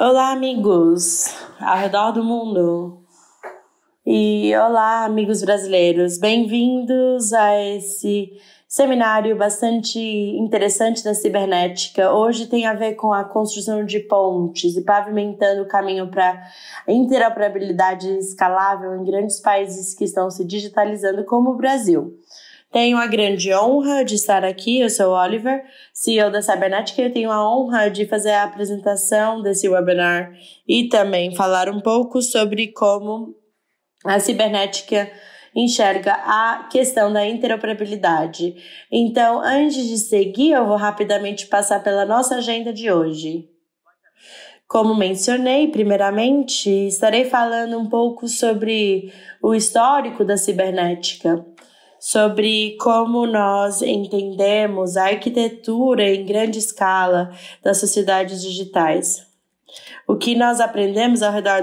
Olá, amigos ao redor do mundo. E olá, amigos brasileiros. Bem-vindos a esse seminário bastante interessante da cibernética. Hoje tem a ver com a construção de pontes e pavimentando o caminho para interoperabilidade escalável em grandes países que estão se digitalizando, como o Brasil. Tenho a grande honra de estar aqui, eu sou o Oliver, CEO da Cybernética, e eu tenho a honra de fazer a apresentação desse webinar e também falar um pouco sobre como a cibernética enxerga a questão da interoperabilidade. Então, antes de seguir, eu vou rapidamente passar pela nossa agenda de hoje. Como mencionei, primeiramente, estarei falando um pouco sobre o histórico da cibernética, sobre como nós entendemos a arquitetura em grande escala das sociedades digitais. O que nós aprendemos ao redor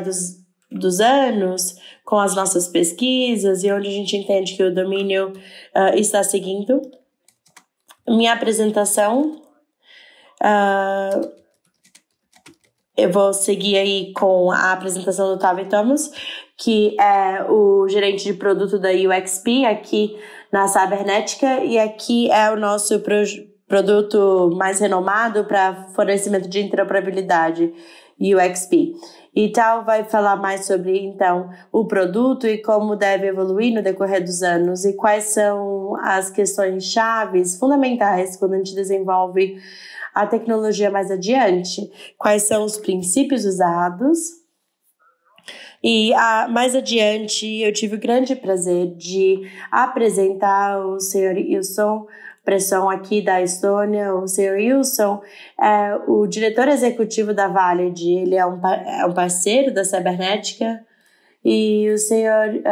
dos anos, com as nossas pesquisas e onde a gente entende que o domínio está seguindo. Minha apresentação, eu vou seguir aí com a apresentação do Tavi Thomas, que é o gerente de produto da UXP aqui na Cybernética, e aqui é o nosso produto mais renomado para fornecimento de interoperabilidade, UXP. E Tal vai falar mais sobre, então, o produto e como deve evoluir no decorrer dos anos e quais são as questões chaves fundamentais quando a gente desenvolve a tecnologia mais adiante, quais são os princípios usados. E mais adiante, eu tive o grande prazer de apresentar o Sr. Ilson Presson aqui da Estônia. O Sr. Ilson é o diretor executivo da Valid, ele é um parceiro da Cybernética, e o Sr.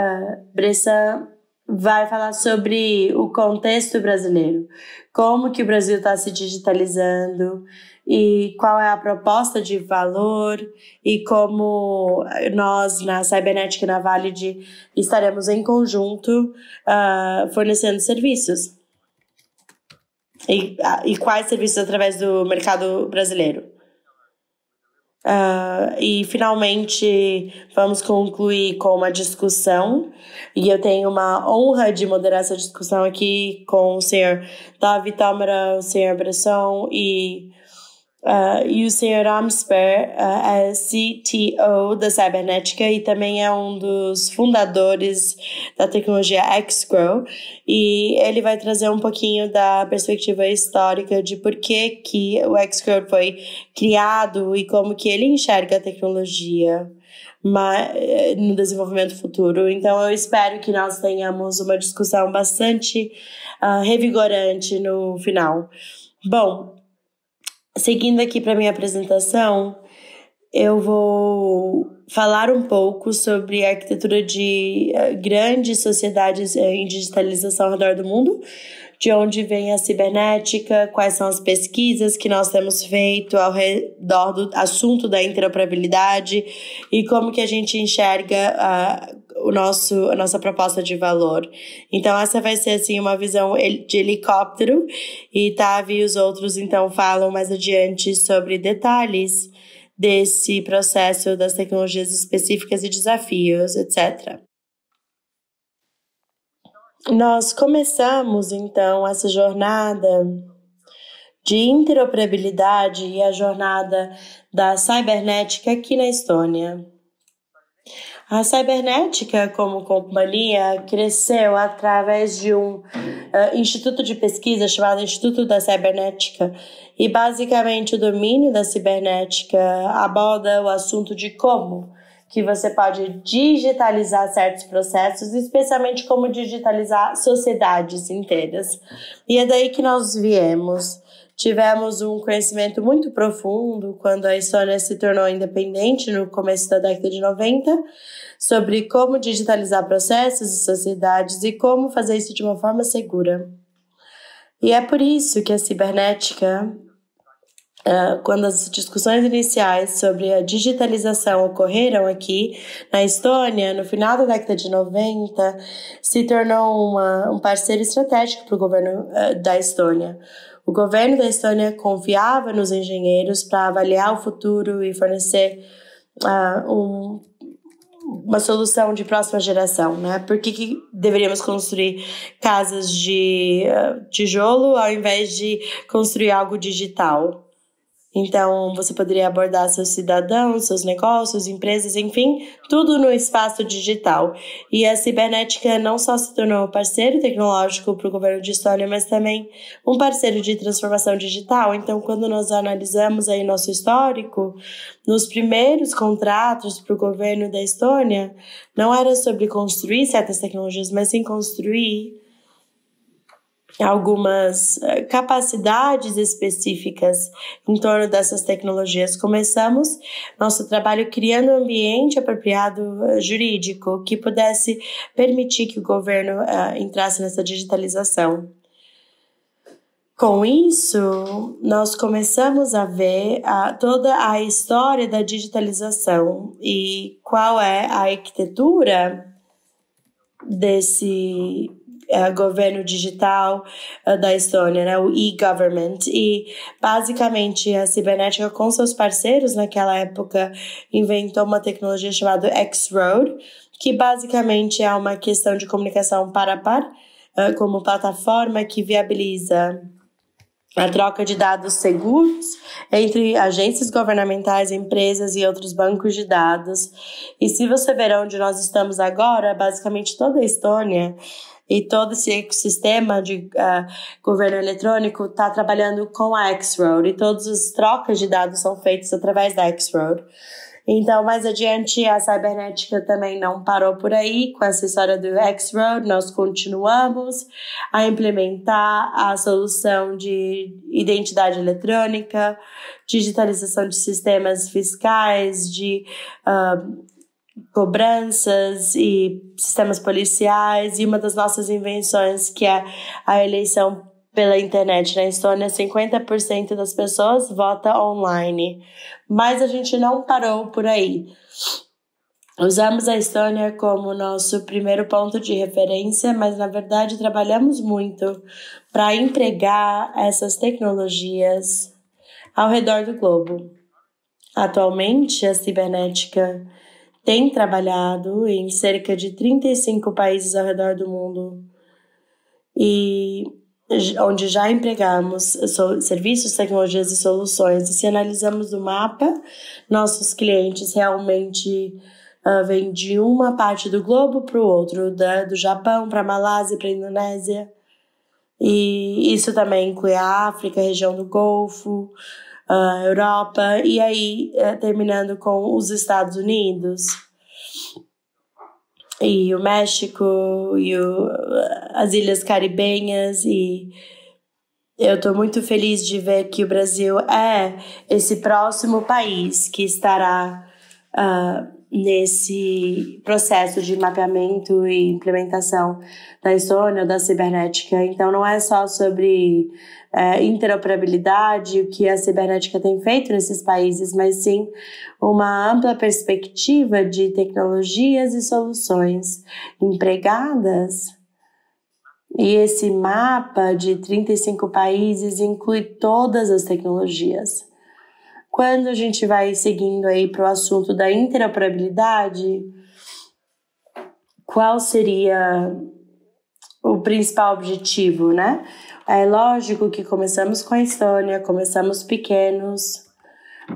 Bressan vai falar sobre o contexto brasileiro, como que o Brasil está se digitalizando e qual é a proposta de valor e como nós na Cybernética e na Valid estaremos em conjunto fornecendo serviços. E quais serviços através do mercado brasileiro. E finalmente vamos concluir com uma discussão, e eu tenho uma honra de moderar essa discussão aqui com o Sr. Davi Tâmara, o Sr. Bresson e o Sr. Amsper, é CTO da Cybernética e também é um dos fundadores da tecnologia XGrow, e ele vai trazer um pouquinho da perspectiva histórica de por que o XGrow foi criado e como que ele enxerga a tecnologia no desenvolvimento futuro. Então eu espero que nós tenhamos uma discussão bastante revigorante no final. Bom, seguindo aqui para minha apresentação, eu vou falar um pouco sobre a arquitetura de grandes sociedades em digitalização ao redor do mundo, de onde vem a cibernética, quais são as pesquisas que nós temos feito ao redor do assunto da interoperabilidade e como que a gente enxerga a nossa proposta de valor. Então essa vai ser assim uma visão de helicóptero, e Tavi e os outros então falam mais adiante sobre detalhes desse processo das tecnologias específicas e desafios, etc. Nós começamos então essa jornada de interoperabilidade e a jornada da cibernética aqui na Estônia. A Cybernética, como companhia, cresceu através de um instituto de pesquisa chamado Instituto da Cybernética, e basicamente o domínio da cibernética aborda o assunto de como que você pode digitalizar certos processos, especialmente como digitalizar sociedades inteiras. E é daí que nós viemos. Tivemos um conhecimento muito profundo quando a Estônia se tornou independente no começo da década de 90, sobre como digitalizar processos e sociedades e como fazer isso de uma forma segura. E é por isso que a cibernética Quando as discussões iniciais sobre a digitalização ocorreram aqui na Estônia, no final da década de 90, se tornou um parceiro estratégico para o governo da Estônia. O governo da Estônia confiava nos engenheiros para avaliar o futuro e fornecer uma solução de próxima geração, né? Por que deveríamos construir casas de tijolo ao invés de construir algo digital? Então, você poderia abordar seus cidadãos, seus negócios, empresas, enfim, tudo no espaço digital. E a cibernética não só se tornou parceiro tecnológico para o governo de Estônia, mas também um parceiro de transformação digital. Então, quando nós analisamos aí nosso histórico, nos primeiros contratos para o governo da Estônia, não era sobre construir certas tecnologias, mas sim construir algumas capacidades específicas em torno dessas tecnologias. Começamos nosso trabalho criando um ambiente apropriado jurídico que pudesse permitir que o governo entrasse nessa digitalização. Com isso, nós começamos a ver toda a história da digitalização e qual é a arquitetura desse governo digital da Estônia, né, o e-government, e basicamente a cibernética com seus parceiros naquela época inventou uma tecnologia chamada X-Road, que basicamente é uma questão de comunicação par a par, como plataforma que viabiliza a troca de dados seguros entre agências governamentais, empresas e outros bancos de dados. E se você ver onde nós estamos agora, basicamente toda a Estônia e todo esse ecossistema de governo eletrônico está trabalhando com a X-Road e todas as trocas de dados são feitas através da X-Road. Então, mais adiante, a cibernética também não parou por aí com essa história do X-Road. Nós continuamos a implementar a solução de identidade eletrônica, digitalização de sistemas fiscais, de cobranças e sistemas policiais, e uma das nossas invenções, que é a eleição pela internet. Na Estônia, 50% das pessoas vota online, mas a gente não parou por aí. Usamos a Estônia como nosso primeiro ponto de referência, mas na verdade trabalhamos muito para empregar essas tecnologias ao redor do globo. Atualmente, a cibernética tem trabalhado em cerca de 35 países ao redor do mundo, e onde já empregamos serviços, tecnologias e soluções. E se analisamos o mapa, nossos clientes realmente vêm de uma parte do globo para o outro, do Japão para a Malásia, para a Indonésia. E isso também inclui a África, a região do Golfo, a Europa, e aí terminando com os Estados Unidos e o México e as Ilhas Caribenhas. E eu estou muito feliz de ver que o Brasil é esse próximo país que estará nesse processo de mapeamento e implementação da Estônia, da cibernética. Então, não é só sobre interoperabilidade, o que a cibernética tem feito nesses países, mas sim uma ampla perspectiva de tecnologias e soluções empregadas. E esse mapa de 35 países inclui todas as tecnologias. Quando a gente vai seguindo aí para o assunto da interoperabilidade, qual seria o principal objetivo, né? É lógico que começamos com a Estônia, começamos pequenos,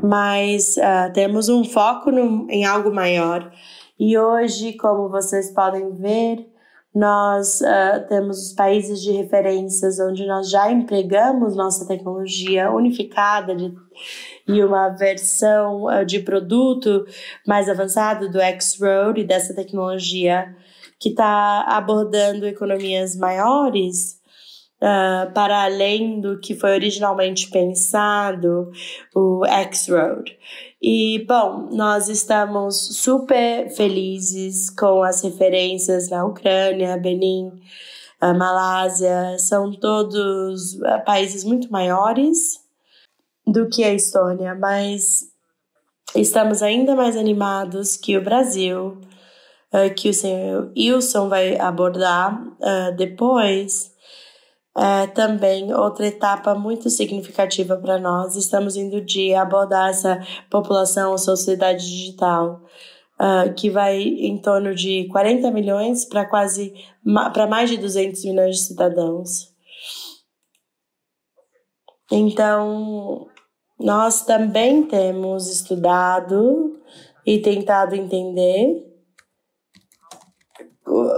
mas temos um foco em algo maior. E hoje, como vocês podem ver, nós temos os países de referências onde nós já empregamos nossa tecnologia unificada e uma versão de produto mais avançado do X-Road e dessa tecnologia que está abordando economias maiores para além do que foi originalmente pensado, o X-Road. E, bom, nós estamos super felizes com as referências na Ucrânia, Benin, Malásia, são todos países muito maiores, do que a Estônia, mas estamos ainda mais animados que o Brasil, que o senhor Wilson vai abordar depois. Também outra etapa muito significativa para nós. Estamos indo de abordar essa população, sociedade digital, que vai em torno de 40 milhões para mais de 200 milhões de cidadãos. Então, nós também temos estudado e tentado entender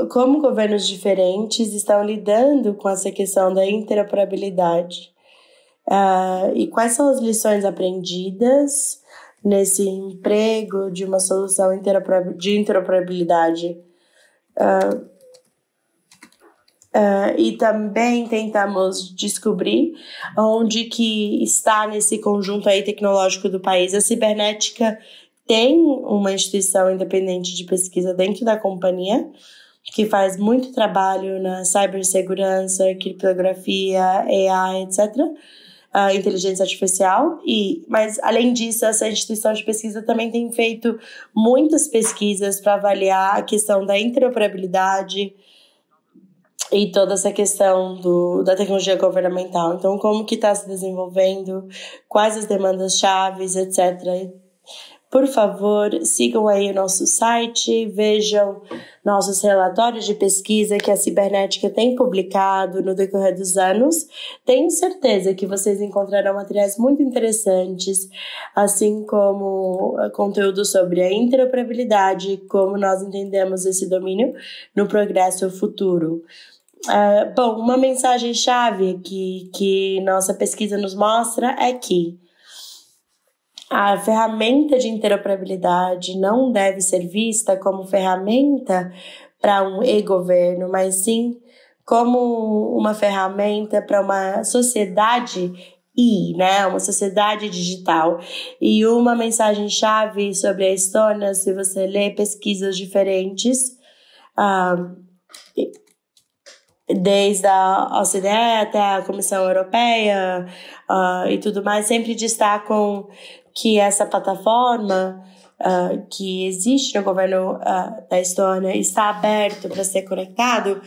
como governos diferentes estão lidando com essa questão da interoperabilidade. E quais são as lições aprendidas nesse emprego de uma solução de interoperabilidade. E também tentamos descobrir onde que está nesse conjunto aí tecnológico do país. A Cibernética tem uma instituição independente de pesquisa dentro da companhia, que faz muito trabalho na cibersegurança, criptografia, AI, etc., inteligência artificial. Mas, além disso, essa instituição de pesquisa também tem feito muitas pesquisas para avaliar a questão da interoperabilidade e toda essa questão da tecnologia governamental. Então, como que está se desenvolvendo, quais as demandas chaves, etc. Por favor, sigam aí o nosso site, vejam nossos relatórios de pesquisa que a Cibernética tem publicado no decorrer dos anos. Tenho certeza que vocês encontrarão materiais muito interessantes, assim como conteúdo sobre a interoperabilidade, como nós entendemos esse domínio no progresso futuro. Bom, uma mensagem-chave que nossa pesquisa nos mostra é que a ferramenta de interoperabilidade não deve ser vista como ferramenta para um e-governo, mas sim como uma ferramenta para uma sociedade né? Uma sociedade digital. E uma mensagem-chave sobre a Estônia, se você ler pesquisas diferentes, desde a OCDE até a Comissão Europeia e tudo mais, sempre destacam que essa plataforma que existe no governo da Estônia está aberto para ser conectado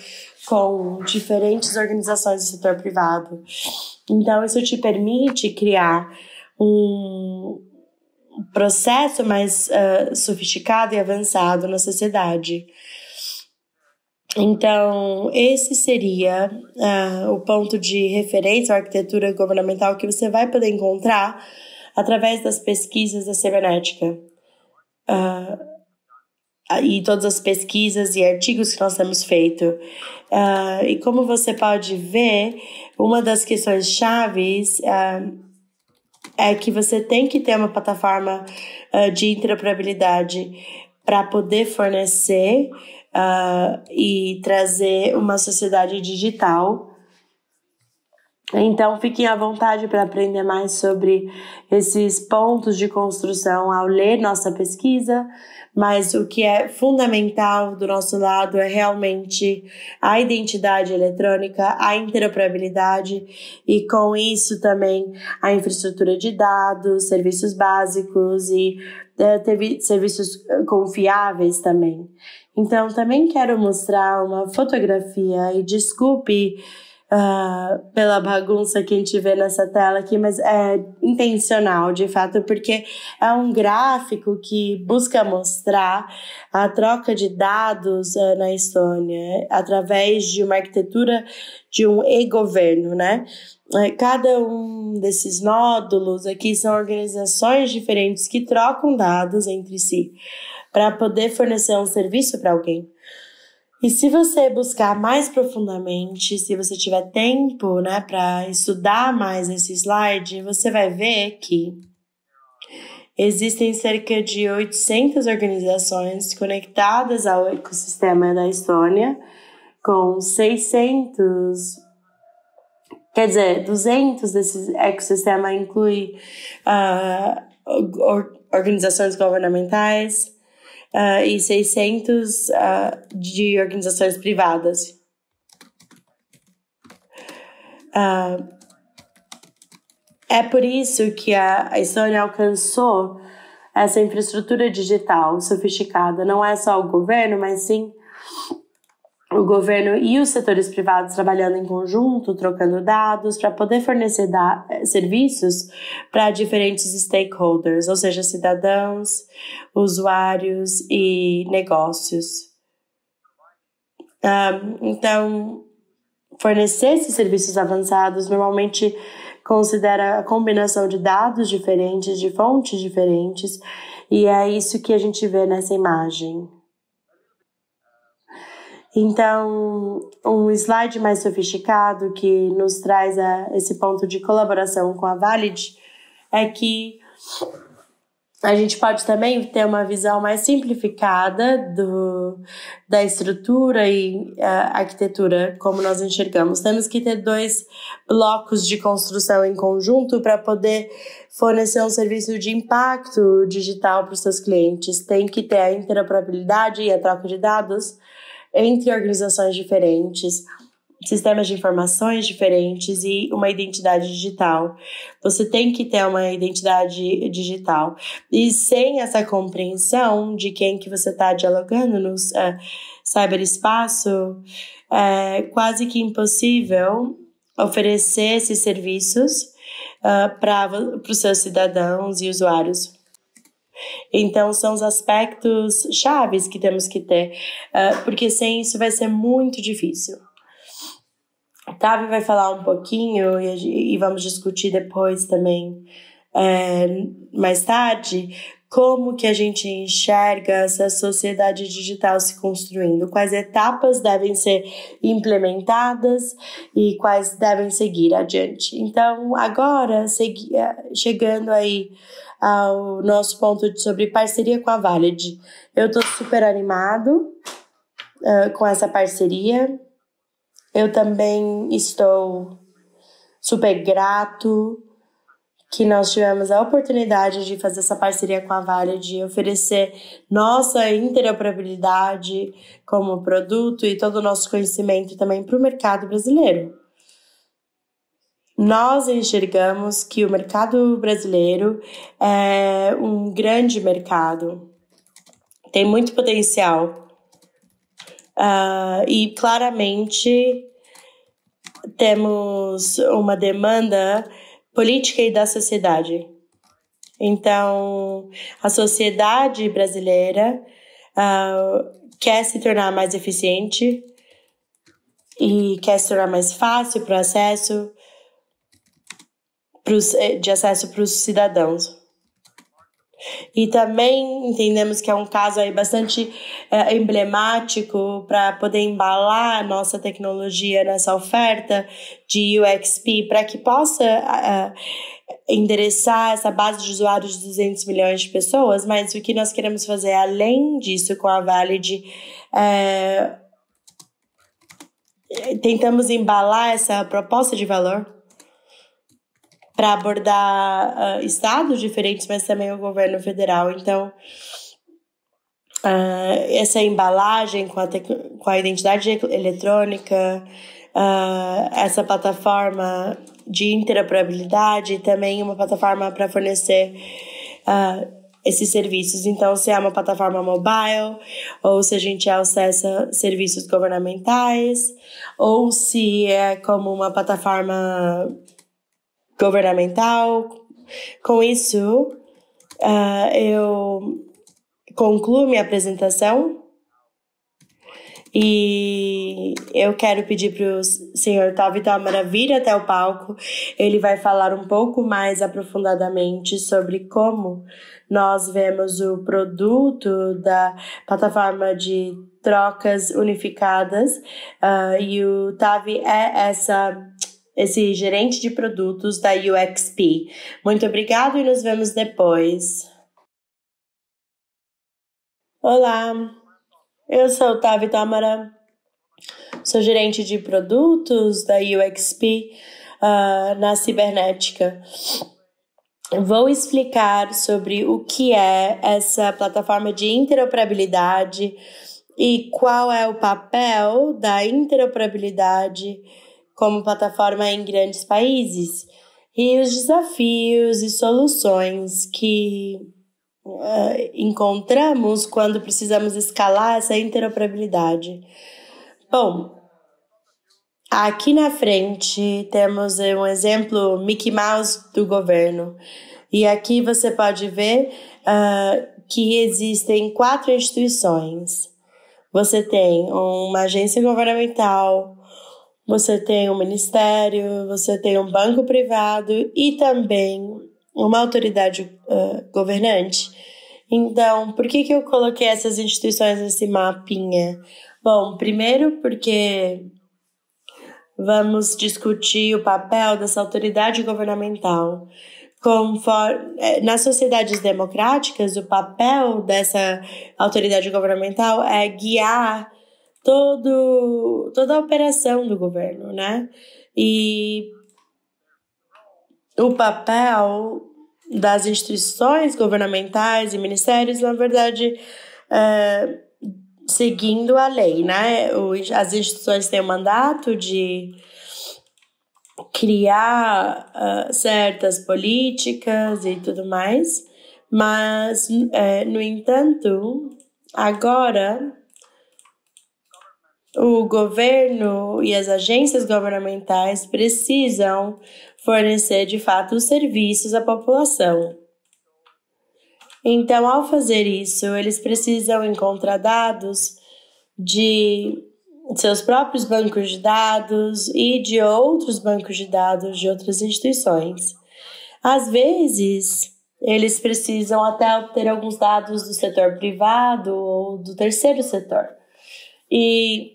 com diferentes organizações do setor privado. Então, isso te permite criar um processo mais sofisticado e avançado na sociedade. Então, esse seria o ponto de referência à arquitetura governamental que você vai poder encontrar através das pesquisas da Cibernética. E todas as pesquisas e artigos que nós temos feito. E como você pode ver, uma das questões chaves é que você tem que ter uma plataforma de interoperabilidade para poder fornecer e trazer uma sociedade digital. Então, fiquem à vontade para aprender mais sobre esses pontos de construção ao ler nossa pesquisa, mas o que é fundamental do nosso lado é realmente a identidade eletrônica, a interoperabilidade e, com isso, também a infraestrutura de dados, serviços básicos e serviços confiáveis também. Então, também quero mostrar uma fotografia e desculpe pela bagunça que a gente vê nessa tela aqui, mas é intencional, de fato, porque é um gráfico que busca mostrar a troca de dados na Estônia através de uma arquitetura de um e-governo, né? Cada um desses nódulos aqui são organizações diferentes que trocam dados entre si para poder fornecer um serviço para alguém. E se você buscar mais profundamente, se você tiver tempo, né, para estudar mais esse slide, você vai ver que existem cerca de 800 organizações conectadas ao ecossistema da Estônia, com 200 desse ecossistema inclui organizações governamentais, e 600 de organizações privadas. É por isso que a Estônia alcançou essa infraestrutura digital sofisticada. Não é só o governo, mas sim o governo e os setores privados trabalhando em conjunto, trocando dados para poder fornecer serviços para diferentes stakeholders, ou seja, cidadãos, usuários e negócios. Então, fornecer esses serviços avançados normalmente considera a combinação de dados diferentes, de fontes diferentes, e é isso que a gente vê nessa imagem. Então, um slide mais sofisticado que nos traz esse ponto de colaboração com a Valid é que a gente pode também ter uma visão mais simplificada da estrutura e arquitetura, como nós enxergamos. Temos que ter 2 blocos de construção em conjunto para poder fornecer um serviço de impacto digital para os seus clientes. Tem que ter a interoperabilidade e a troca de dados entre organizações diferentes, sistemas de informações diferentes e uma identidade digital. Você tem que ter uma identidade digital. E sem essa compreensão de quem que você está dialogando no cyberespaço, é quase que impossível oferecer esses serviços para os seus cidadãos e usuários. Então, são os aspectos chaves que temos que ter, porque sem isso vai ser muito difícil. Tavi vai falar um pouquinho e vamos discutir depois também, mais tarde, como que a gente enxerga essa sociedade digital se construindo, quais etapas devem ser implementadas e quais devem seguir adiante. Então, agora, chegando aí ao nosso ponto sobre parceria com a Valid. Eu tô super animado com essa parceria. Eu também estou super grato que nós tivemos a oportunidade de fazer essa parceria com a Valid e oferecer nossa interoperabilidade como produto e todo o nosso conhecimento também para o mercado brasileiro. Nós enxergamos que o mercado brasileiro é um grande mercado, tem muito potencial e claramente temos uma demanda política e da sociedade. Então, a sociedade brasileira quer se tornar mais eficiente e quer se tornar mais fácil para o acesso de acesso para os cidadãos. E também entendemos que é um caso aí bastante emblemático para poder embalar a nossa tecnologia nessa oferta de UXP para que possa endereçar essa base de usuários de 200 milhões de pessoas, mas o que nós queremos fazer além disso com a Valid tentamos embalar essa proposta de valor para abordar estados diferentes, mas também o governo federal. Então, essa embalagem com a identidade eletrônica, essa plataforma de interoperabilidade e também uma plataforma para fornecer esses serviços. Então, se é uma plataforma mobile, ou se a gente acessa serviços governamentais, ou se é como uma plataforma governamental. Com isso, eu concluo minha apresentação e eu quero pedir para o senhor Tavi Tâmara vir até o palco. Ele vai falar um pouco mais aprofundadamente sobre como nós vemos o produto da plataforma de trocas unificadas e o Tavi é esse gerente de produtos da UXP. Muito obrigado e nos vemos depois. Olá, eu sou o Tavi Tâmara, sou gerente de produtos da UXP na cibernética. Vou explicar sobre o que é essa plataforma de interoperabilidade e qual é o papel da interoperabilidade como plataforma em grandes países. e os desafios e soluções que encontramos quando precisamos escalar essa interoperabilidade. Bom, aqui na frente temos um exemplo Mickey Mouse do governo. E aqui você pode ver que existem 4 instituições. Você tem uma agência governamental, você tem um ministério, você tem um banco privado e também uma autoridade governante. Então, por que eu coloquei essas instituições nesse mapinha? Bom, primeiro porque vamos discutir o papel dessa autoridade governamental. Nas sociedades democráticas, o papel dessa autoridade governamental é guiar toda a operação do governo, né? E o papel das instituições governamentais e ministérios, na verdade, seguindo a lei, né? As instituições têm o mandato de criar certas políticas e tudo mais, mas, no entanto, agora o governo e as agências governamentais precisam fornecer, de fato, os serviços à população. Então, ao fazer isso, eles precisam encontrar dados de seus próprios bancos de dados e de outros bancos de dados de outras instituições. Às vezes, eles precisam até obter alguns dados do setor privado ou do terceiro setor. E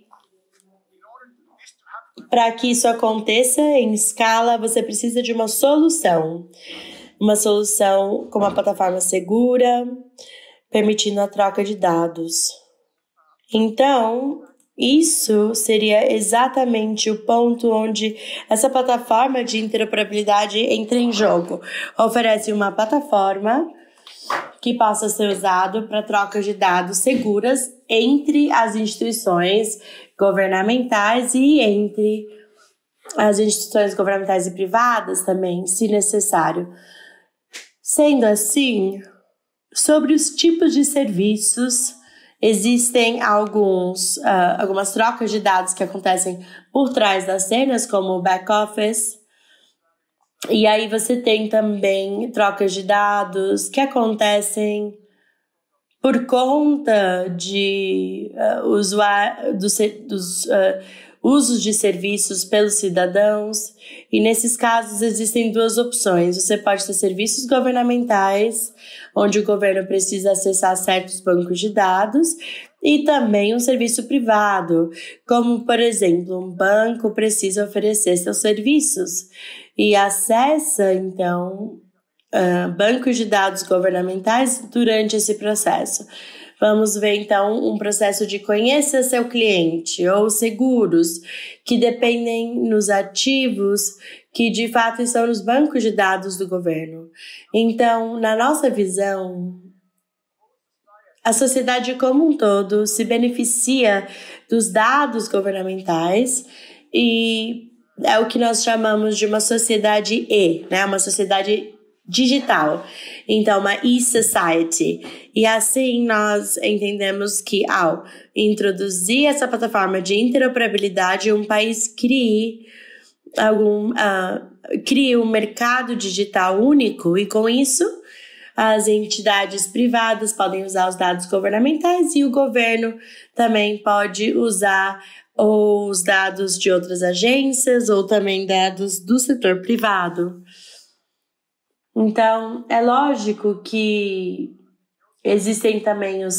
para que isso aconteça em escala, você precisa de uma solução. Uma solução com uma plataforma segura, permitindo a troca de dados. Então, isso seria exatamente o ponto onde essa plataforma de interoperabilidade entra em jogo. Oferece uma plataforma que possa ser usado para troca de dados seguras entre as instituições governamentais e entre as instituições governamentais e privadas também, se necessário. Sendo assim, sobre os tipos de serviços, existem algumas trocas de dados que acontecem por trás das cenas, como o back-office. E aí você tem também trocas de dados que acontecem por conta de usos de serviços pelos cidadãos. E nesses casos existem 2 opções. Você pode ter serviços governamentais, onde o governo precisa acessar certos bancos de dados, e também um serviço privado, como, por exemplo, um banco precisa oferecer seus serviços e acessa, então, bancos de dados governamentais durante esse processo. Vamos ver, então, um processo de conheça seu cliente ou seguros, que dependem nos ativos que, de fato, estão nos bancos de dados do governo. Então, na nossa visão, a sociedade como um todo se beneficia dos dados governamentais e é o que nós chamamos de uma sociedade né? Uma sociedade digital. Então, uma e-society. E assim nós entendemos que ao introduzir essa plataforma de interoperabilidade, um país crie um mercado digital único e com isso as entidades privadas podem usar os dados governamentais e o governo também pode usar os dados de outras agências ou também dados do setor privado. Então, é lógico que existem também o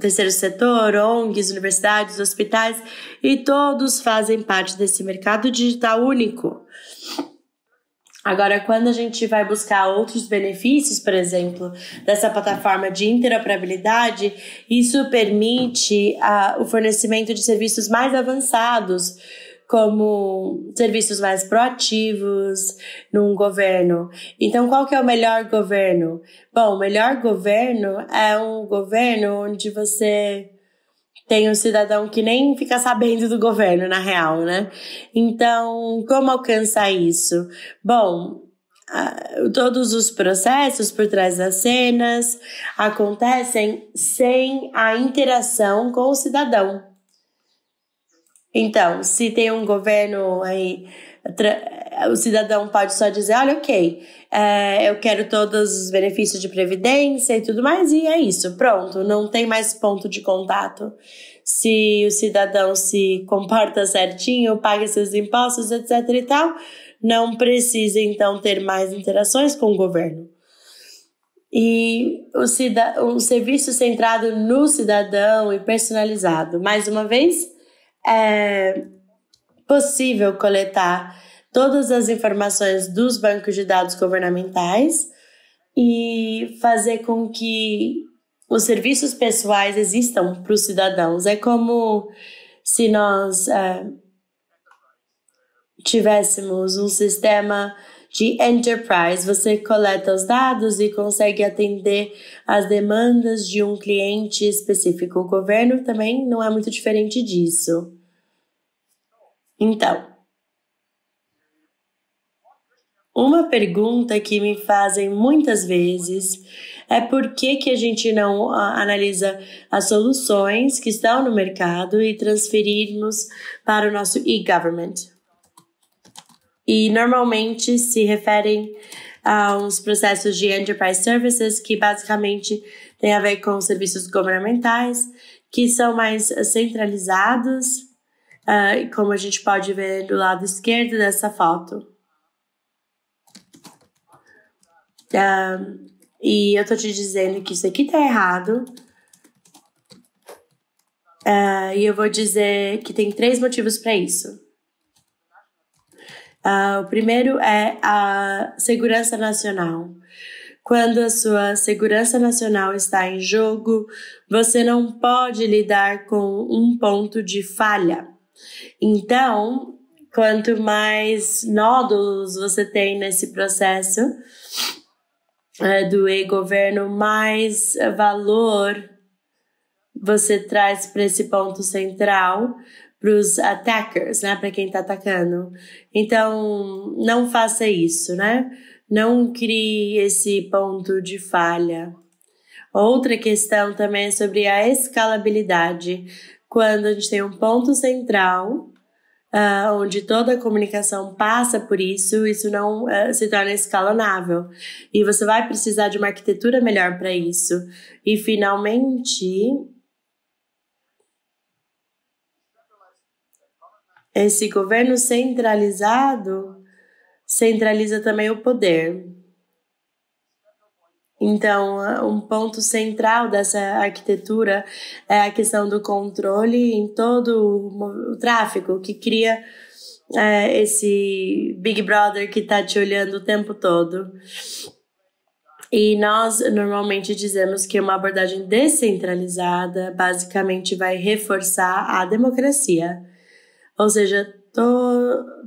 terceiro setor, ONGs, universidades, hospitais, e todos fazem parte desse mercado digital único. Agora, quando a gente vai buscar outros benefícios, por exemplo, dessa plataforma de interoperabilidade, isso permite o fornecimento de serviços mais avançados, como serviços mais proativos num governo. Então, qual que é o melhor governo? Bom, o melhor governo é um governo onde você tem um cidadão que nem fica sabendo do governo, na real, né? Então, como alcançar isso? Bom, todos os processos por trás das cenas acontecem sem a interação com o cidadão. Então, se tem um governo aí, o cidadão pode só dizer, olha, ok, eu quero todos os benefícios de previdência e tudo mais, e é isso, pronto, não tem mais ponto de contato. Se o cidadão se comporta certinho, paga seus impostos, etc e tal, não precisa, então, ter mais interações com o governo. E um serviço centrado no cidadão e personalizado. Mais uma vez, é possível coletar todas as informações dos bancos de dados governamentais e fazer com que os serviços pessoais existam para os cidadãos. É como se nós tivéssemos um sistema de enterprise. Você coleta os dados e consegue atender as demandas de um cliente específico. O governo também não é muito diferente disso. Então, uma pergunta que me fazem muitas vezes é por que a gente não analisa as soluções que estão no mercado e transferirmos para o nosso e-government. E normalmente se referem a uns processos de enterprise services que basicamente tem a ver com serviços governamentais que são mais centralizados, como a gente pode ver do lado esquerdo dessa foto. E eu tô te dizendo que isso aqui tá errado. E eu vou dizer que tem 3 motivos para isso. O primeiro é a segurança nacional. Quando a sua segurança nacional está em jogo, você não pode lidar com um ponto de falha. Então, quanto mais nódulos você tem nesse processo do e-governo, mais valor você traz para esse ponto central, para os attackers, né? Para quem está atacando. Então, não faça isso, né? Não crie esse ponto de falha. Outra questão também é sobre a escalabilidade. Quando a gente tem um ponto central, onde toda a comunicação passa por isso, isso não se torna escalonável. E você vai precisar de uma arquitetura melhor para isso. E, finalmente, esse governo centralizado centraliza também o poder. Então, um ponto central dessa arquitetura é a questão do controle em todo o tráfego, que cria esse Big Brother que está te olhando o tempo todo. E nós normalmente dizemos que uma abordagem descentralizada basicamente vai reforçar a democracia. Ou seja,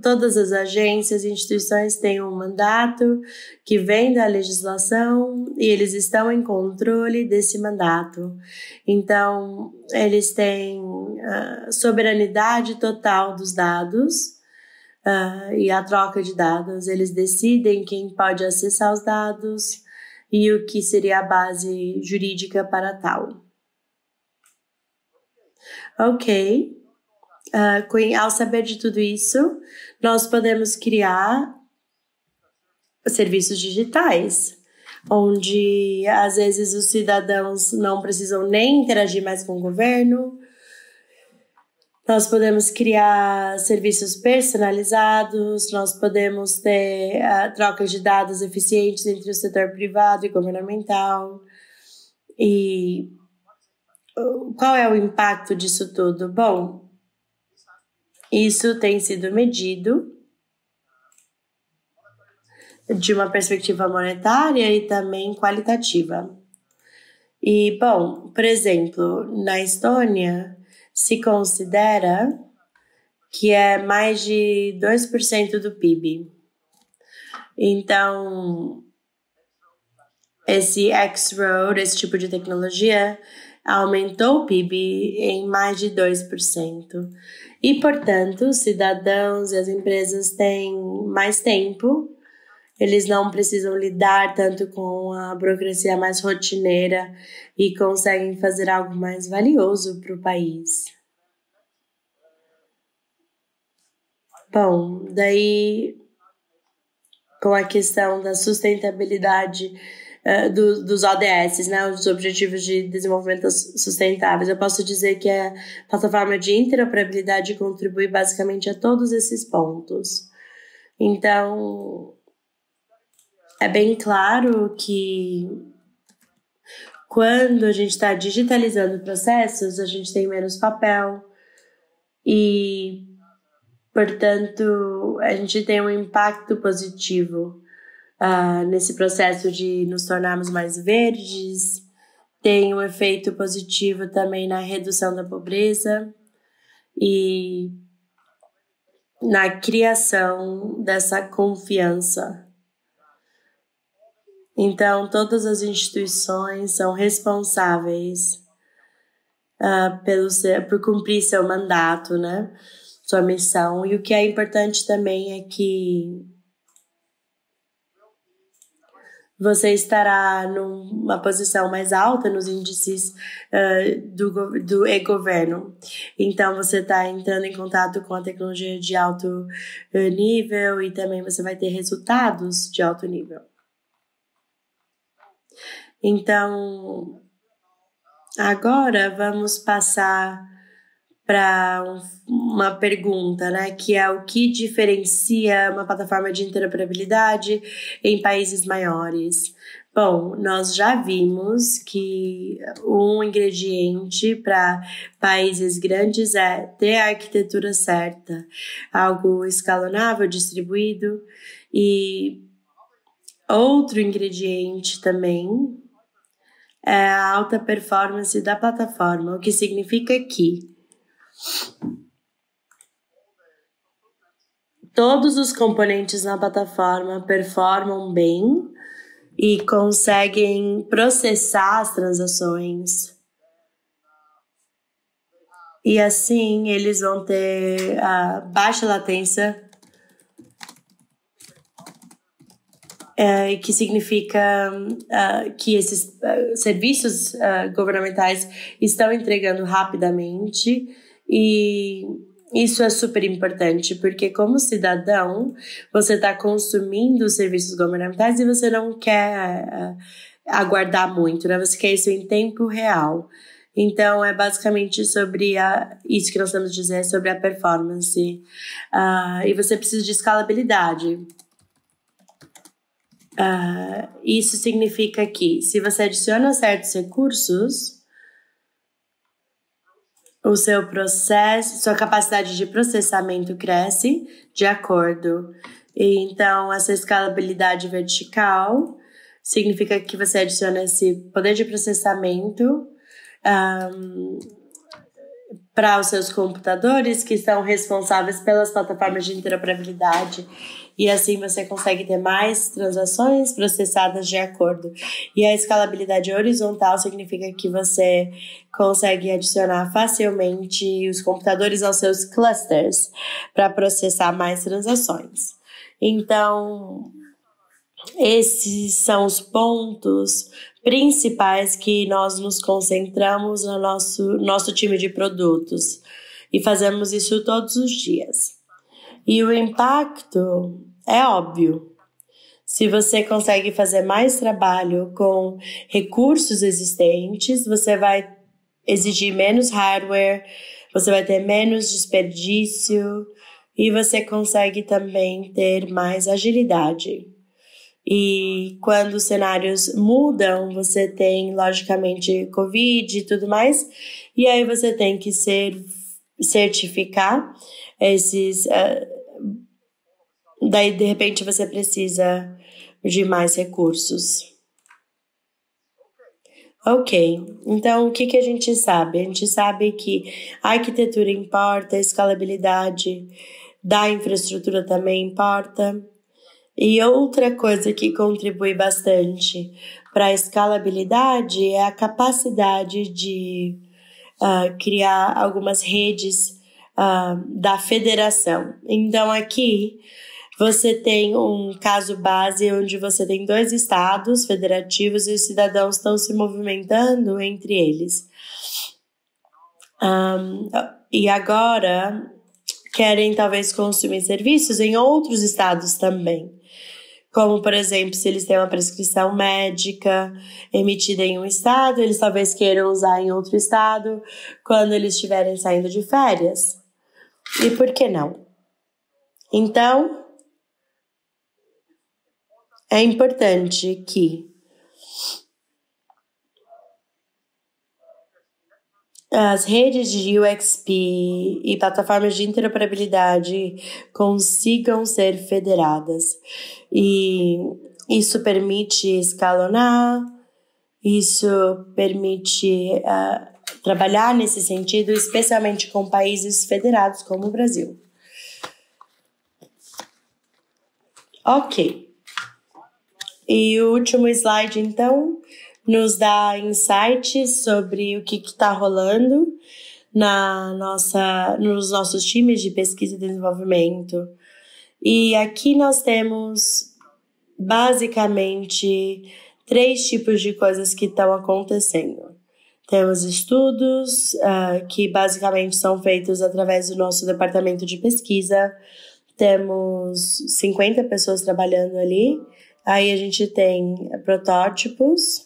todas as agências e instituições têm um mandato que vem da legislação e eles estão em controle desse mandato. Então, eles têm soberanidade total dos dados e a troca de dados. Eles decidem quem pode acessar os dados e o que seria a base jurídica para tal. Ok. Ao saber de tudo isso, nós podemos criar serviços digitais, onde às vezes os cidadãos não precisam nem interagir mais com o governo. Nós podemos criar serviços personalizados, nós podemos ter trocas de dados eficientes entre o setor privado e governamental. E qual é o impacto disso tudo? Bom, isso tem sido medido de uma perspectiva monetária e também qualitativa. E, bom, por exemplo, na Estônia, se considera que é mais de 2% do PIB. Então, esse X-Road, esse tipo de tecnologia, aumentou o PIB em mais de 2%. E, portanto, os cidadãos e as empresas têm mais tempo, eles não precisam lidar tanto com a burocracia mais rotineira e conseguem fazer algo mais valioso para o país. Bom, daí com a questão da sustentabilidade dos ODS, né, os Objetivos de Desenvolvimento Sustentáveis, eu posso dizer que a plataforma de interoperabilidade contribui basicamente a todos esses pontos. Então, é bem claro que quando a gente está digitalizando processos, a gente tem menos papel e, portanto, a gente tem um impacto positivo nesse processo de nos tornarmos mais verdes. Tem um efeito positivo também na redução da pobreza e na criação dessa confiança. Então, todas as instituições são responsáveis por cumprir seu mandato, né? Sua missão. E o que é importante também é que você estará numa posição mais alta nos índices do e-governo. Então, você está entrando em contato com a tecnologia de alto nível e também você vai ter resultados de alto nível. Então, agora vamos passar para uma pergunta, né, que é o que diferencia uma plataforma de interoperabilidade em países maiores. Bom, nós já vimos que um ingrediente para países grandes é ter a arquitetura certa, algo escalonável, distribuído, e outro ingrediente também é a alta performance da plataforma, o que significa que todos os componentes na plataforma performam bem e conseguem processar as transações. E assim eles vão ter a baixa latência, que significa que esses serviços governamentais estão entregando rapidamente. E isso é super importante, porque como cidadão, você está consumindo os serviços governamentais e você não quer aguardar muito, né? Você quer isso em tempo real. Então, é basicamente sobre isso que nós estamos dizendo, sobre a performance. E você precisa de escalabilidade. Isso significa que, se você adiciona certos recursos, o seu processo, sua capacidade de processamento cresce de acordo. E então, essa escalabilidade vertical significa que você adiciona esse poder de processamento para os seus computadores que são responsáveis pelas plataformas de interoperabilidade. E assim você consegue ter mais transações processadas de acordo. E a escalabilidade horizontal significa que você consegue adicionar facilmente os computadores aos seus clusters para processar mais transações. Então, esses são os pontos principais que nós nos concentramos no nosso time de produtos. E fazemos isso todos os dias. E o impacto é óbvio. Se você consegue fazer mais trabalho com recursos existentes, você vai exigir menos hardware, você vai ter menos desperdício e você consegue também ter mais agilidade. E quando os cenários mudam, você tem, logicamente, Covid e tudo mais, e aí você tem que certificar esses... daí, de repente, você precisa de mais recursos. Ok, então o que a gente sabe? A gente sabe que a arquitetura importa, a escalabilidade da infraestrutura também importa. E outra coisa que contribui bastante para a escalabilidade é a capacidade de criar algumas redes da federação. Então, aqui você tem um caso base onde você tem 2 estados federativos e os cidadãos estão se movimentando entre eles. E agora querem talvez consumir serviços em outros estados também. Como, por exemplo, se eles têm uma prescrição médica emitida em um estado, eles talvez queiram usar em outro estado quando eles estiverem saindo de férias. E por que não? Então, é importante que as redes de UXP e plataformas de interoperabilidade consigam ser federadas. E isso permite escalonar, isso permite trabalhar nesse sentido, especialmente com países federados como o Brasil. Ok. E o último slide, então, nos dá insights sobre o que está rolando nos nossos times de pesquisa e desenvolvimento. E aqui nós temos, basicamente, 3 tipos de coisas que estão acontecendo. Temos estudos que basicamente são feitos através do nosso departamento de pesquisa. Temos 50 pessoas trabalhando ali. Aí a gente tem protótipos,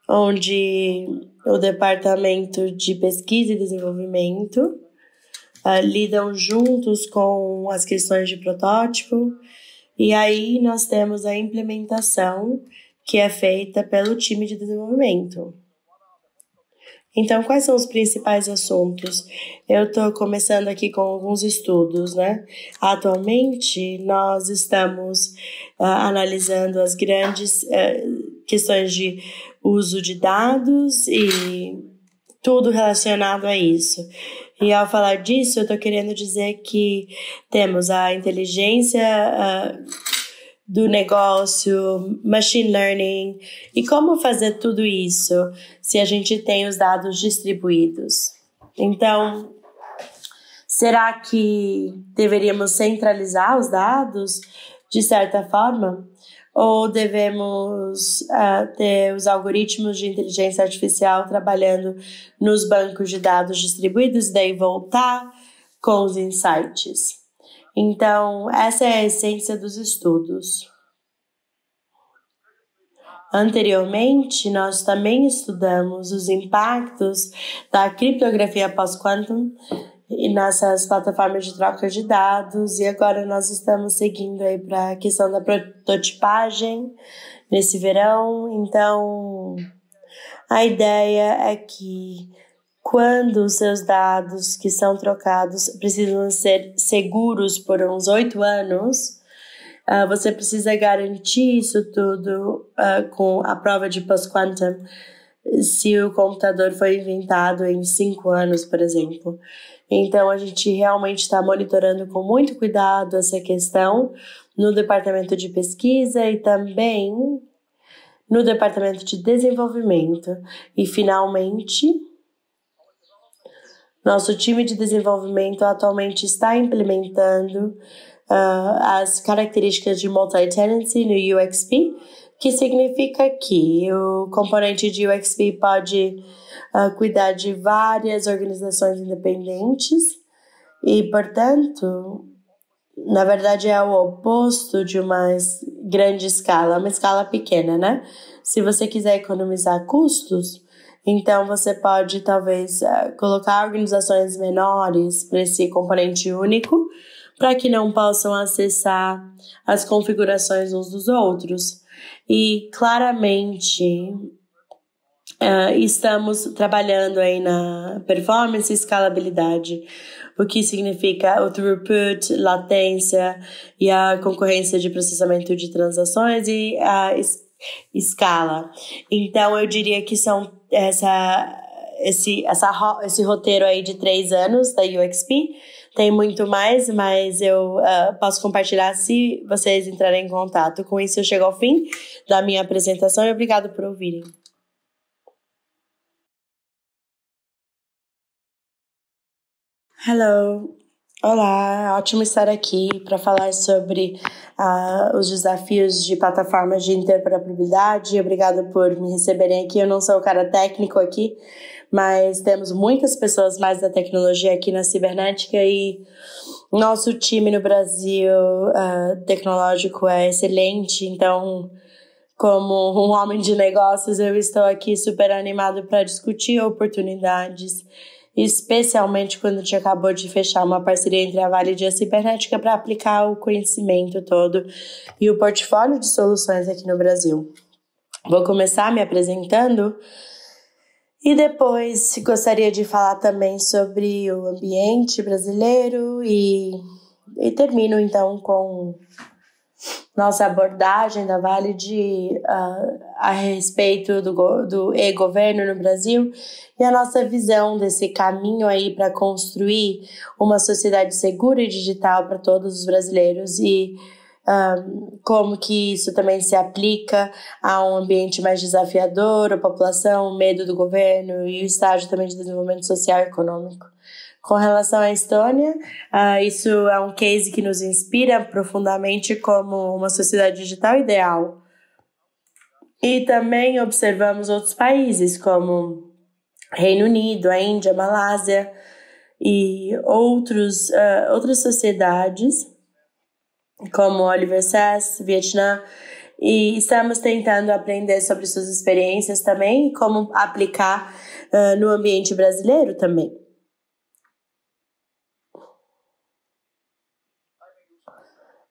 onde o departamento de pesquisa e desenvolvimento lidam juntos com as questões de protótipo. E aí nós temos a implementação, que é feita pelo time de desenvolvimento. Então, quais são os principais assuntos? Eu estou começando aqui com alguns estudos, né? Atualmente, nós estamos analisando as grandes questões de uso de dados e tudo relacionado a isso. E ao falar disso, eu estou querendo dizer que temos a inteligência do negócio, machine learning, e como fazer tudo isso se a gente tem os dados distribuídos. Então, será que deveríamos centralizar os dados de certa forma? Ou devemos ter os algoritmos de inteligência artificial trabalhando nos bancos de dados distribuídos e daí voltar com os insights? Então, essa é a essência dos estudos. Anteriormente, nós também estudamos os impactos da criptografia pós-quantum nessas plataformas de troca de dados, e agora nós estamos seguindo aí para a questão da prototipagem nesse verão. Então, a ideia é que quando os seus dados que são trocados precisam ser seguros por uns 8 anos, você precisa garantir isso tudo com a prova de post-quantum se o computador foi inventado em 5 anos, por exemplo. Então, a gente realmente está monitorando com muito cuidado essa questão no departamento de pesquisa e também no departamento de desenvolvimento. E, finalmente, nosso time de desenvolvimento atualmente está implementando as características de multi-tenancy no UXP, que significa que o componente de UXP pode cuidar de várias organizações independentes e, portanto, na verdade é o oposto de uma grande escala, uma escala pequena, né? Se você quiser economizar custos, então você pode talvez colocar organizações menores para esse componente único, para que não possam acessar as configurações uns dos outros. E claramente estamos trabalhando aí na performance e escalabilidade, o que significa o throughput, latência e a concorrência de processamento de transações e a escala. Então eu diria que são esse roteiro aí de 3 anos da UXP Tem muito mais, mas eu posso compartilhar se vocês entrarem em contato. Com isso, eu chego ao fim da minha apresentação e obrigado por ouvirem. Hello! Olá, ótimo estar aqui para falar sobre os desafios de plataformas de interoperabilidade. Obrigado por me receberem aqui. Eu não sou o cara técnico aqui, mas temos muitas pessoas mais da tecnologia aqui na cibernética e nosso time no Brasil tecnológico é excelente. Então, como um homem de negócios, eu estou aqui super animado para discutir oportunidades, especialmente quando a gente acabou de fechar uma parceria entre a Vale e a Cibernética para aplicar o conhecimento todo e o portfólio de soluções aqui no Brasil. Vou começar me apresentando e depois gostaria de falar também sobre o ambiente brasileiro e termino então com nossa abordagem da Vale a respeito do e-governo no Brasil e a nossa visão desse caminho aí para construir uma sociedade segura e digital para todos os brasileiros e como que isso também se aplica a um ambiente mais desafiador, a população, o medo do governo e o estágio também de desenvolvimento social e econômico. Com relação à Estônia, isso é um case que nos inspira profundamente como uma sociedade digital ideal. E também observamos outros países como Reino Unido, a Índia, a Malásia e outras sociedades como Oliver Sass, Vietnã, e estamos tentando aprender sobre suas experiências também e como aplicar no ambiente brasileiro também.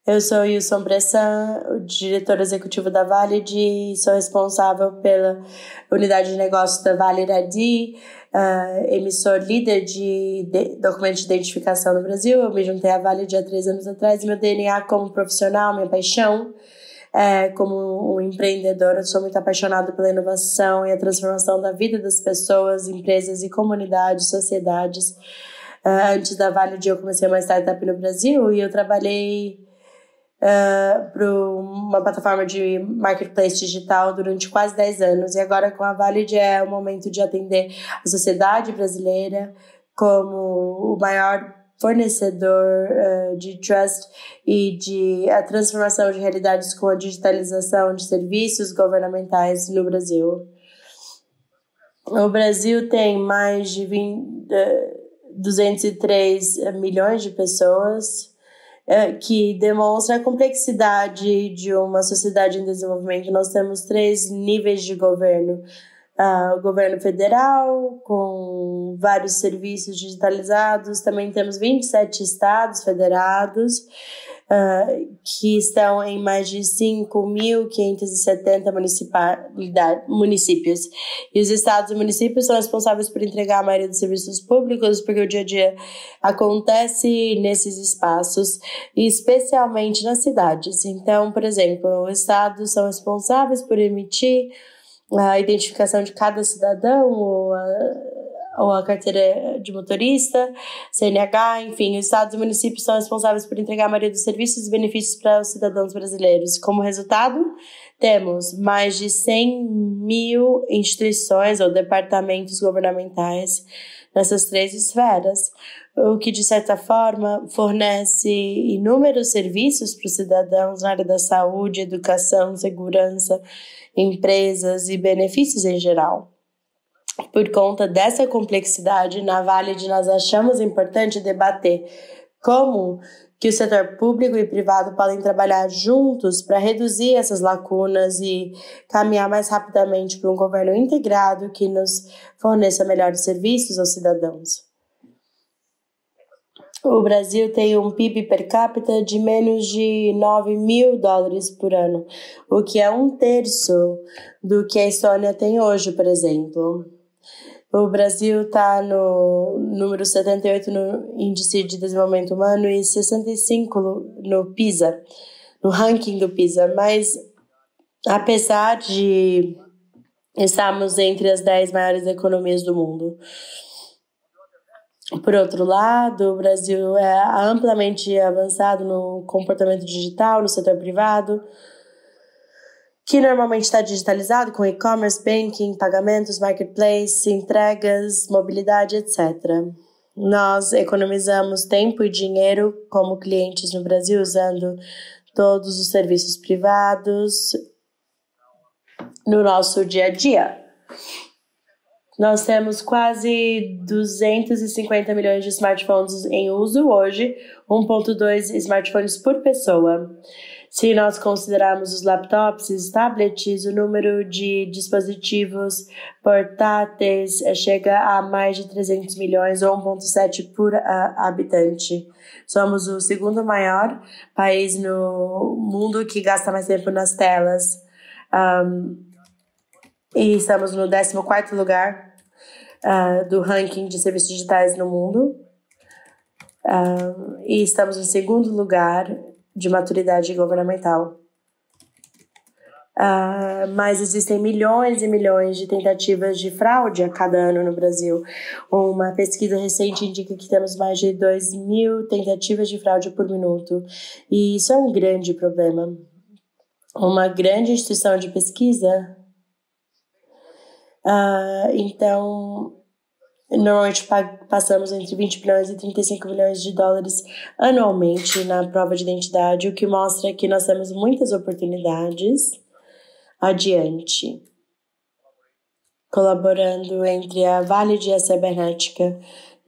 Eu sou Wilson Bressan, o diretor executivo da Valid, e sou responsável pela unidade de negócios da Valid ID, emissor líder de documentos de identificação no Brasil. Eu me juntei à Valid há 3 anos atrás e meu DNA como profissional, minha paixão, como um empreendedor, eu sou muito apaixonada pela inovação e a transformação da vida das pessoas, empresas e comunidades, sociedades. Antes da Valid eu comecei uma startup no Brasil e eu trabalhei para uma plataforma de marketplace digital durante quase 10 anos. E agora com a Valid é o momento de atender a sociedade brasileira como o maior fornecedor de trust e de a transformação de realidades com a digitalização de serviços governamentais no Brasil. O Brasil tem mais de 203 milhões de pessoas, que demonstra a complexidade de uma sociedade em desenvolvimento. Nós temos 3 níveis de governo. O governo federal, com vários serviços digitalizados. Também temos 27 estados federados, que estão em mais de 5.570 municípios. E os estados e municípios são responsáveis por entregar a maioria dos serviços públicos, porque o dia a dia acontece nesses espaços, e especialmente nas cidades. Então, por exemplo, os estados são responsáveis por emitir a identificação de cada cidadão, ou a carteira de motorista, CNH, enfim, os estados e municípios são responsáveis por entregar a maioria dos serviços e benefícios para os cidadãos brasileiros. Como resultado, temos mais de 100.000 instituições ou departamentos governamentais nessas 3 esferas, o que, de certa forma, fornece inúmeros serviços para os cidadãos na área da saúde, educação, segurança, empresas e benefícios em geral. Por conta dessa complexidade, na Valid nós achamos importante debater como que o setor público e privado podem trabalhar juntos para reduzir essas lacunas e caminhar mais rapidamente para um governo integrado que nos forneça melhores serviços aos cidadãos. O Brasil tem um PIB per capita de menos de $9.000 por ano, o que é 1/3 do que a Estônia tem hoje, por exemplo. O Brasil está no número 78 no Índice de Desenvolvimento Humano e 65 no PISA, no ranking do PISA, mas apesar de estarmos entre as 10 maiores economias do mundo, Por outro lado, o Brasil é amplamente avançado no comportamento digital, no setor privado, que normalmente está digitalizado com e-commerce, banking, pagamentos, marketplace, entregas, mobilidade, etc. Nós economizamos tempo e dinheiro como clientes no Brasil usando todos os serviços privados no nosso dia a dia. Nós temos quase 250 milhões de smartphones em uso hoje, 1,2 smartphones por pessoa. Se nós considerarmos os laptops e tablets, o número de dispositivos portáteis chega a mais de 300 milhões, ou 1,7 por habitante. Somos o segundo maior país no mundo que gasta mais tempo nas telas. E estamos no 14º lugar do ranking de serviços digitais no mundo. E estamos no segundo lugar de maturidade governamental. Mas existem milhões e milhões de tentativas de fraude a cada ano no Brasil. Uma pesquisa recente indica que temos mais de 2.000 tentativas de fraude por minuto. E isso é um grande problema. Uma grande instituição de pesquisa. Então, normalmente passamos entre 20 bilhões e 35 bilhões de dólares anualmente na prova de identidade, o que mostra que nós temos muitas oportunidades adiante. Colaborando entre a Valid e a Cibernética,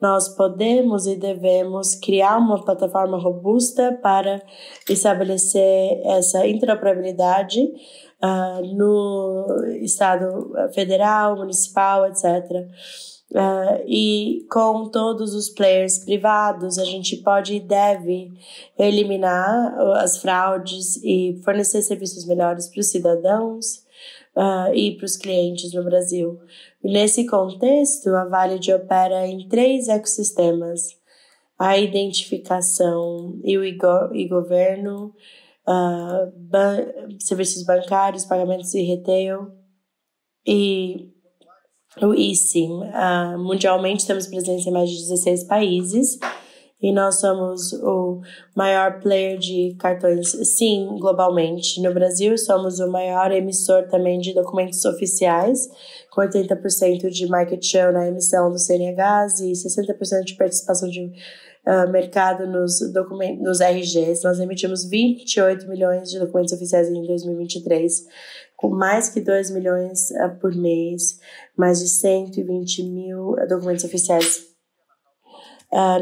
nós podemos e devemos criar uma plataforma robusta para estabelecer essa interoperabilidade no Estado federal, municipal, etc. E com todos os players privados, a gente pode e deve eliminar as fraudes e fornecer serviços melhores para os cidadãos e para os clientes no Brasil. Nesse contexto, a Valid opera em 3 ecossistemas: a identificação e o e-governo, serviços bancários, pagamentos e retail, e o eSIM. Mundialmente temos presença em mais de 16 países e nós somos o maior player de cartões SIM globalmente. No Brasil, somos o maior emissor também de documentos oficiais, com 80% de market share na emissão dos CNHs e 60% de participação de mercado nos RGs. Nós emitimos 28 milhões de documentos oficiais em 2023, com mais que 2 milhões por mês, mais de 120 mil documentos oficiais.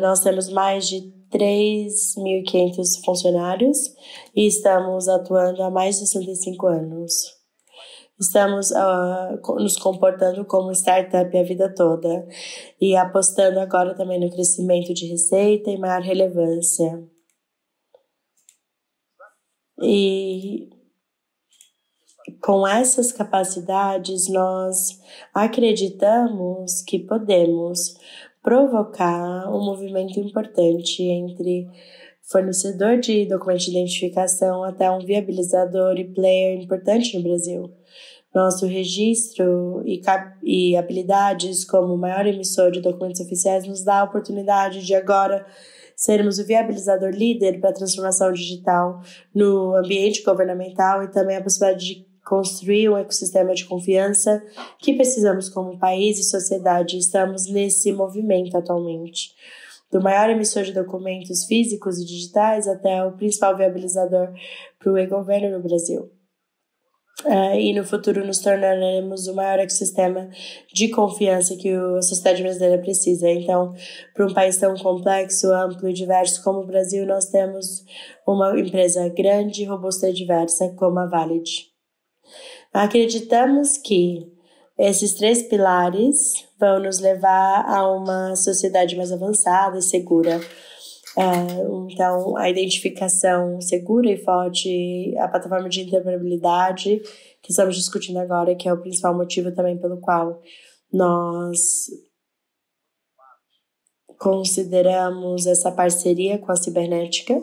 Nós temos mais de 3.500 funcionários e estamos atuando há mais de 65 anos. Estamos nos comportando como startup a vida toda e apostando agora também no crescimento de receita e maior relevância. E com essas capacidades, nós acreditamos que podemos provocar um movimento importante entre fornecedor de documento de identificação até um viabilizador e player importante no Brasil. Nosso registro e habilidades como maior emissor de documentos oficiais nos dá a oportunidade de agora sermos o viabilizador líder para a transformação digital no ambiente governamental e também a possibilidade de construir um ecossistema de confiança que precisamos como país e sociedade. Estamos nesse movimento atualmente. Do maior emissor de documentos físicos e digitais até o principal viabilizador para o e-governo no Brasil. E no futuro nos tornaremos o maior ecossistema de confiança que a sociedade brasileira precisa. Então, para um país tão complexo, amplo e diverso como o Brasil, nós temos uma empresa grande, robusta e diversa como a Valid. Acreditamos que esses 3 pilares vão nos levar a uma sociedade mais avançada e segura. Então, a identificação segura e forte, a plataforma de interoperabilidade que estamos discutindo agora, que é o principal motivo também pelo qual nós consideramos essa parceria com a Cibernética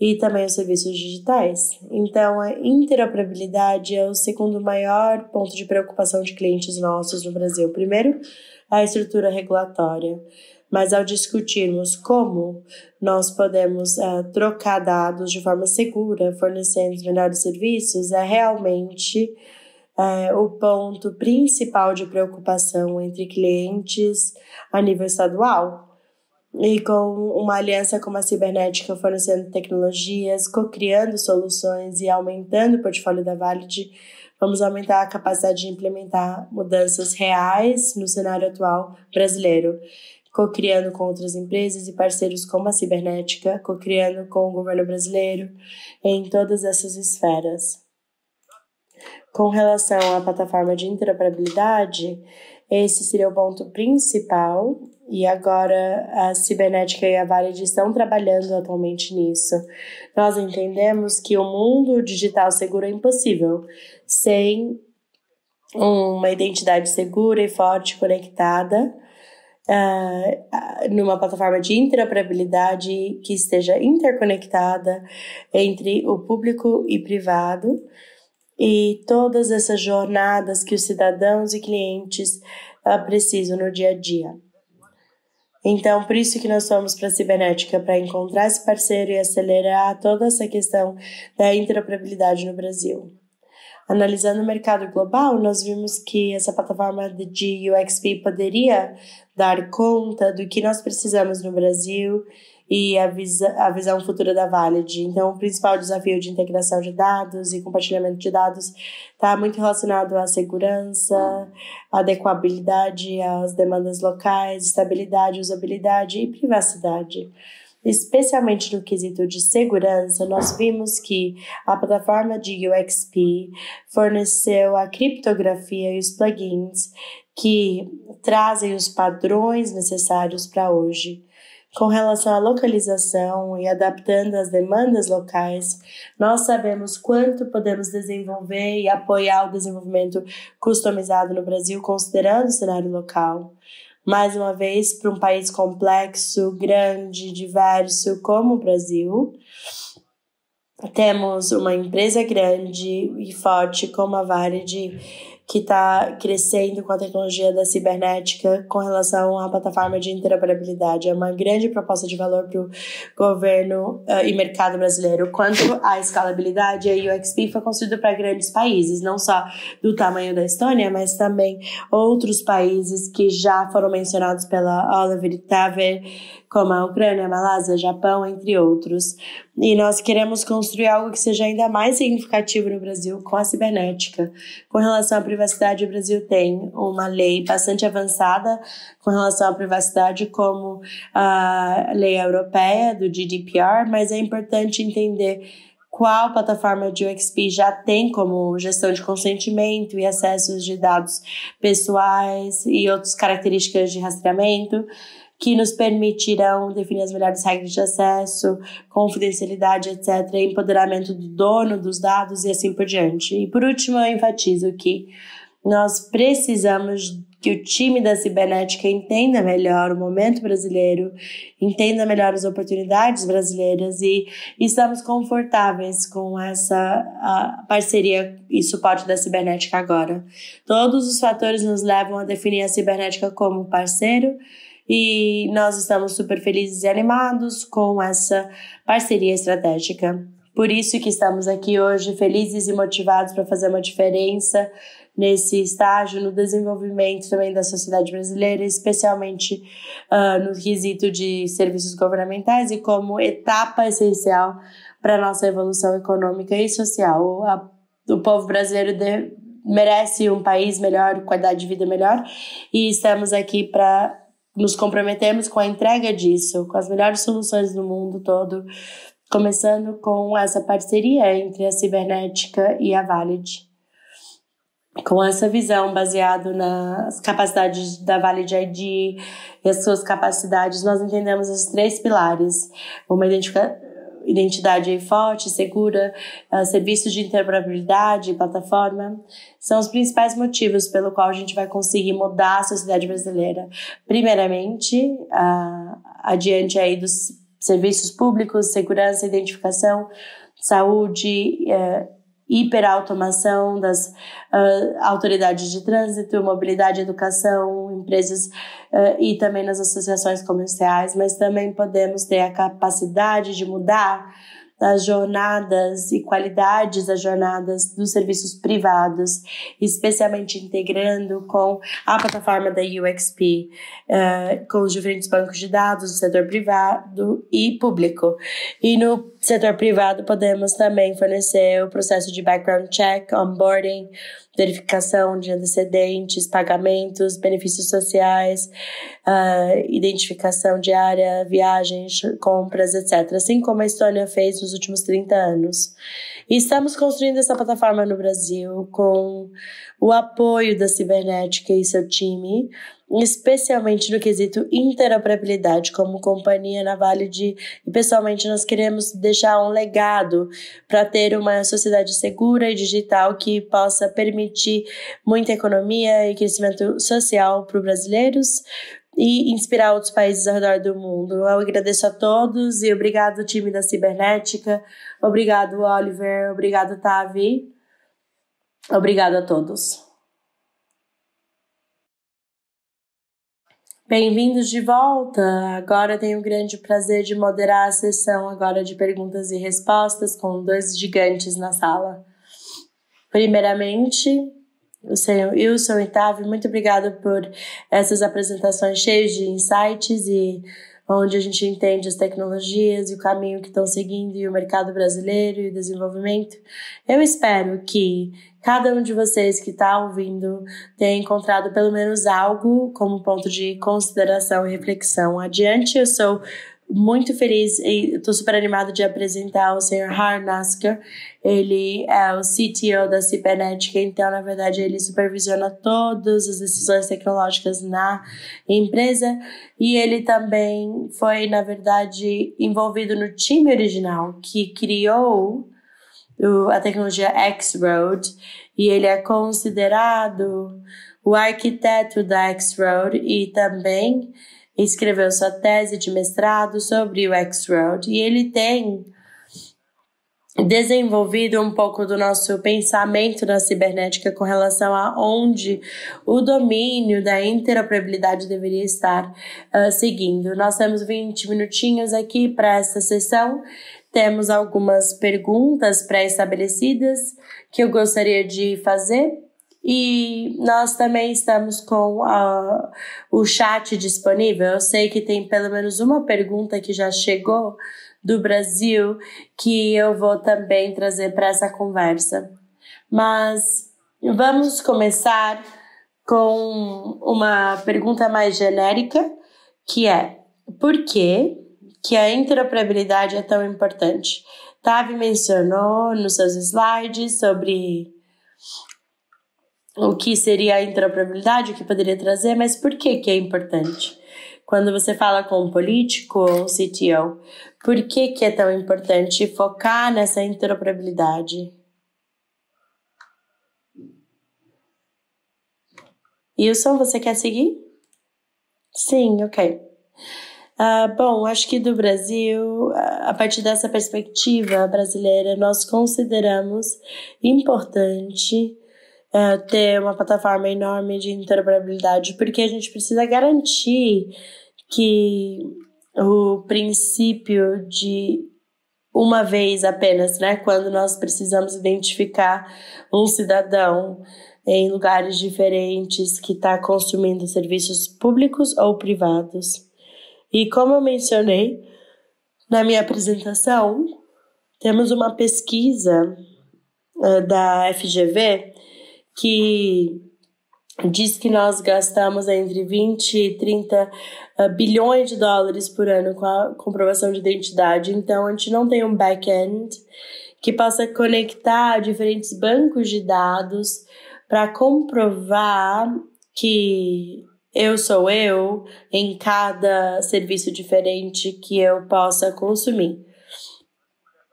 e também os serviços digitais. Então, a interoperabilidade é o segundo maior ponto de preocupação de clientes nossos no Brasil. Primeiro, a estrutura regulatória. Mas ao discutirmos como nós podemos trocar dados de forma segura, fornecendo os melhores serviços, é realmente o ponto principal de preocupação entre clientes a nível estadual. E com uma aliança como a Cibernética, fornecendo tecnologias, co-criando soluções e aumentando o portfólio da Valid, vamos aumentar a capacidade de implementar mudanças reais no cenário atual brasileiro, co-criando com outras empresas e parceiros como a Cibernética, co-criando com o governo brasileiro em todas essas esferas. Com relação à plataforma de interoperabilidade, esse seria o ponto principal e agora a Cibernética e a Valid estão trabalhando atualmente nisso. Nós entendemos que o mundo digital seguro é impossível sem uma identidade segura e forte conectada numa plataforma de interoperabilidade que esteja interconectada entre o público e privado e todas essas jornadas que os cidadãos e clientes precisam no dia a dia. Então, por isso que nós fomos para a Cibernética, para encontrar esse parceiro e acelerar toda essa questão da interoperabilidade no Brasil. Analisando o mercado global, nós vimos que essa plataforma de UXP poderia dar conta do que nós precisamos no Brasil e a visão futura da Valid. Então, o principal desafio de integração de dados e compartilhamento de dados está muito relacionado à segurança, adequabilidade às demandas locais, estabilidade, usabilidade e privacidade. Especialmente no quesito de segurança, nós vimos que a plataforma de UXP forneceu a criptografia e os plugins que trazem os padrões necessários para hoje. Com relação à localização e adaptando às demandas locais, nós sabemos quanto podemos desenvolver e apoiar o desenvolvimento customizado no Brasil, considerando o cenário local. Mais uma vez, para um país complexo, grande, diverso como o Brasil, temos uma empresa grande e forte como a Valid, que está crescendo com a tecnologia da cibernética com relação à plataforma de interoperabilidade. É uma grande proposta de valor para o governo e mercado brasileiro. Quanto à escalabilidade, a UXP foi construída para grandes países, não só do tamanho da Estônia, mas também outros países que já foram mencionados pela Oliver Taver, como a Ucrânia, a Malásia, Japão, entre outros. E nós queremos construir algo que seja ainda mais significativo no Brasil com a cibernética. Com relação à privacidade, o Brasil tem uma lei bastante avançada com relação à privacidade, como a lei europeia do GDPR, mas é importante entender qual plataforma de UXP já tem como gestão de consentimento e acessos de dados pessoais e outras características de rastreamento, que nos permitirão definir as melhores regras de acesso, confidencialidade, etc., empoderamento do dono dos dados e assim por diante. E por último, eu enfatizo que nós precisamos que o time da cibernética entenda melhor o momento brasileiro, entenda melhor as oportunidades brasileiras e estamos confortáveis com essa parceria e suporte da cibernética agora. Todos os fatores nos levam a definir a cibernética como parceiro, e nós estamos super felizes e animados com essa parceria estratégica. Por isso que estamos aqui hoje felizes e motivados para fazer uma diferença nesse estágio, no desenvolvimento também da sociedade brasileira, especialmente no quesito de serviços governamentais e como etapa essencial para a nossa evolução econômica e social. O povo brasileiro merece um país melhor, qualidade de vida melhor, e estamos aqui para nos comprometemos com a entrega disso, com as melhores soluções do mundo todo, começando com essa parceria entre a cibernética e a Valid. Com essa visão baseada nas capacidades da Valid ID e as suas capacidades, nós entendemos esses 3 pilares: uma identidade forte, segura, serviços de interoperabilidade, plataforma, são os principais motivos pelo qual a gente vai conseguir mudar a sociedade brasileira. Primeiramente, adiante aí dos serviços públicos, segurança, identificação, saúde, hiperautomação das autoridades de trânsito, mobilidade, educação, empresas e também nas associações comerciais, mas também podemos ter a capacidade de mudar as jornadas e qualidades das jornadas dos serviços privados, especialmente integrando com a plataforma da UXP, com os diferentes bancos de dados do setor privado e público. E no setor privado podemos também fornecer o processo de background check, onboarding, verificação de antecedentes, pagamentos, benefícios sociais, identificação diária, viagens, compras, etc. Assim como a Estônia fez nos últimos 30 anos. E estamos construindo essa plataforma no Brasil com o apoio da Cibernética e seu time, especialmente no quesito interoperabilidade. Como companhia na Valid, e pessoalmente nós queremos deixar um legado para ter uma sociedade segura e digital que possa permitir muita economia e crescimento social para os brasileiros e inspirar outros países ao redor do mundo. Eu agradeço a todos e obrigado, time da Cibernética, obrigado, Oliver, obrigado, Tavi, obrigado a todos. Bem-vindos de volta! Agora tenho o grande prazer de moderar a sessão agora de perguntas e respostas com 2 gigantes na sala. Primeiramente, o senhor Wilson e Tavi, muito obrigada por essas apresentações cheias de insights e onde a gente entende as tecnologias e o caminho que estão seguindo e o mercado brasileiro e o desenvolvimento. Eu espero que cada um de vocês que está ouvindo tenha encontrado pelo menos algo como ponto de consideração e reflexão. Adiante, eu sou muito feliz e estou super animada de apresentar o Sr. Har Nasker. Ele é o CTO da Cibernética, então, na verdade, ele supervisiona todas as decisões tecnológicas na empresa e ele também foi, na verdade, envolvido no time original que criou a tecnologia X-Road e ele é considerado o arquiteto da X-Road e também escreveu sua tese de mestrado sobre o X-Road e ele tem desenvolvido um pouco do nosso pensamento na cibernética com relação a onde o domínio da interoperabilidade deveria estar seguindo. Nós temos 20 minutinhos aqui para essa sessão. Temos algumas perguntas pré-estabelecidas que eu gostaria de fazer e nós também estamos com o chat disponível. Eu sei que tem pelo menos uma pergunta que já chegou do Brasil que eu vou também trazer para essa conversa. Mas vamos começar com uma pergunta mais genérica, que é: por que a interoperabilidade é tão importante? Tavi mencionou nos seus slides sobre o que seria a interoperabilidade, o que poderia trazer, mas por que é importante? Quando você fala com um político ou um CTO, por que é tão importante focar nessa interoperabilidade? Wilson, você quer seguir? Sim, ok. Bom, acho que do Brasil, a partir dessa perspectiva brasileira, nós consideramos importante ter uma plataforma enorme de interoperabilidade, porque a gente precisa garantir que o princípio de uma vez apenas, né, quando nós precisamos identificar um cidadão em lugares diferentes que está consumindo serviços públicos ou privados. E como eu mencionei na minha apresentação, temos uma pesquisa da FGV que diz que nós gastamos entre 20 e 30 bilhões de dólares por ano com a comprovação de identidade. Então, a gente não tem um back-end que possa conectar diferentes bancos de dados para comprovar que eu sou eu em cada serviço diferente que eu possa consumir.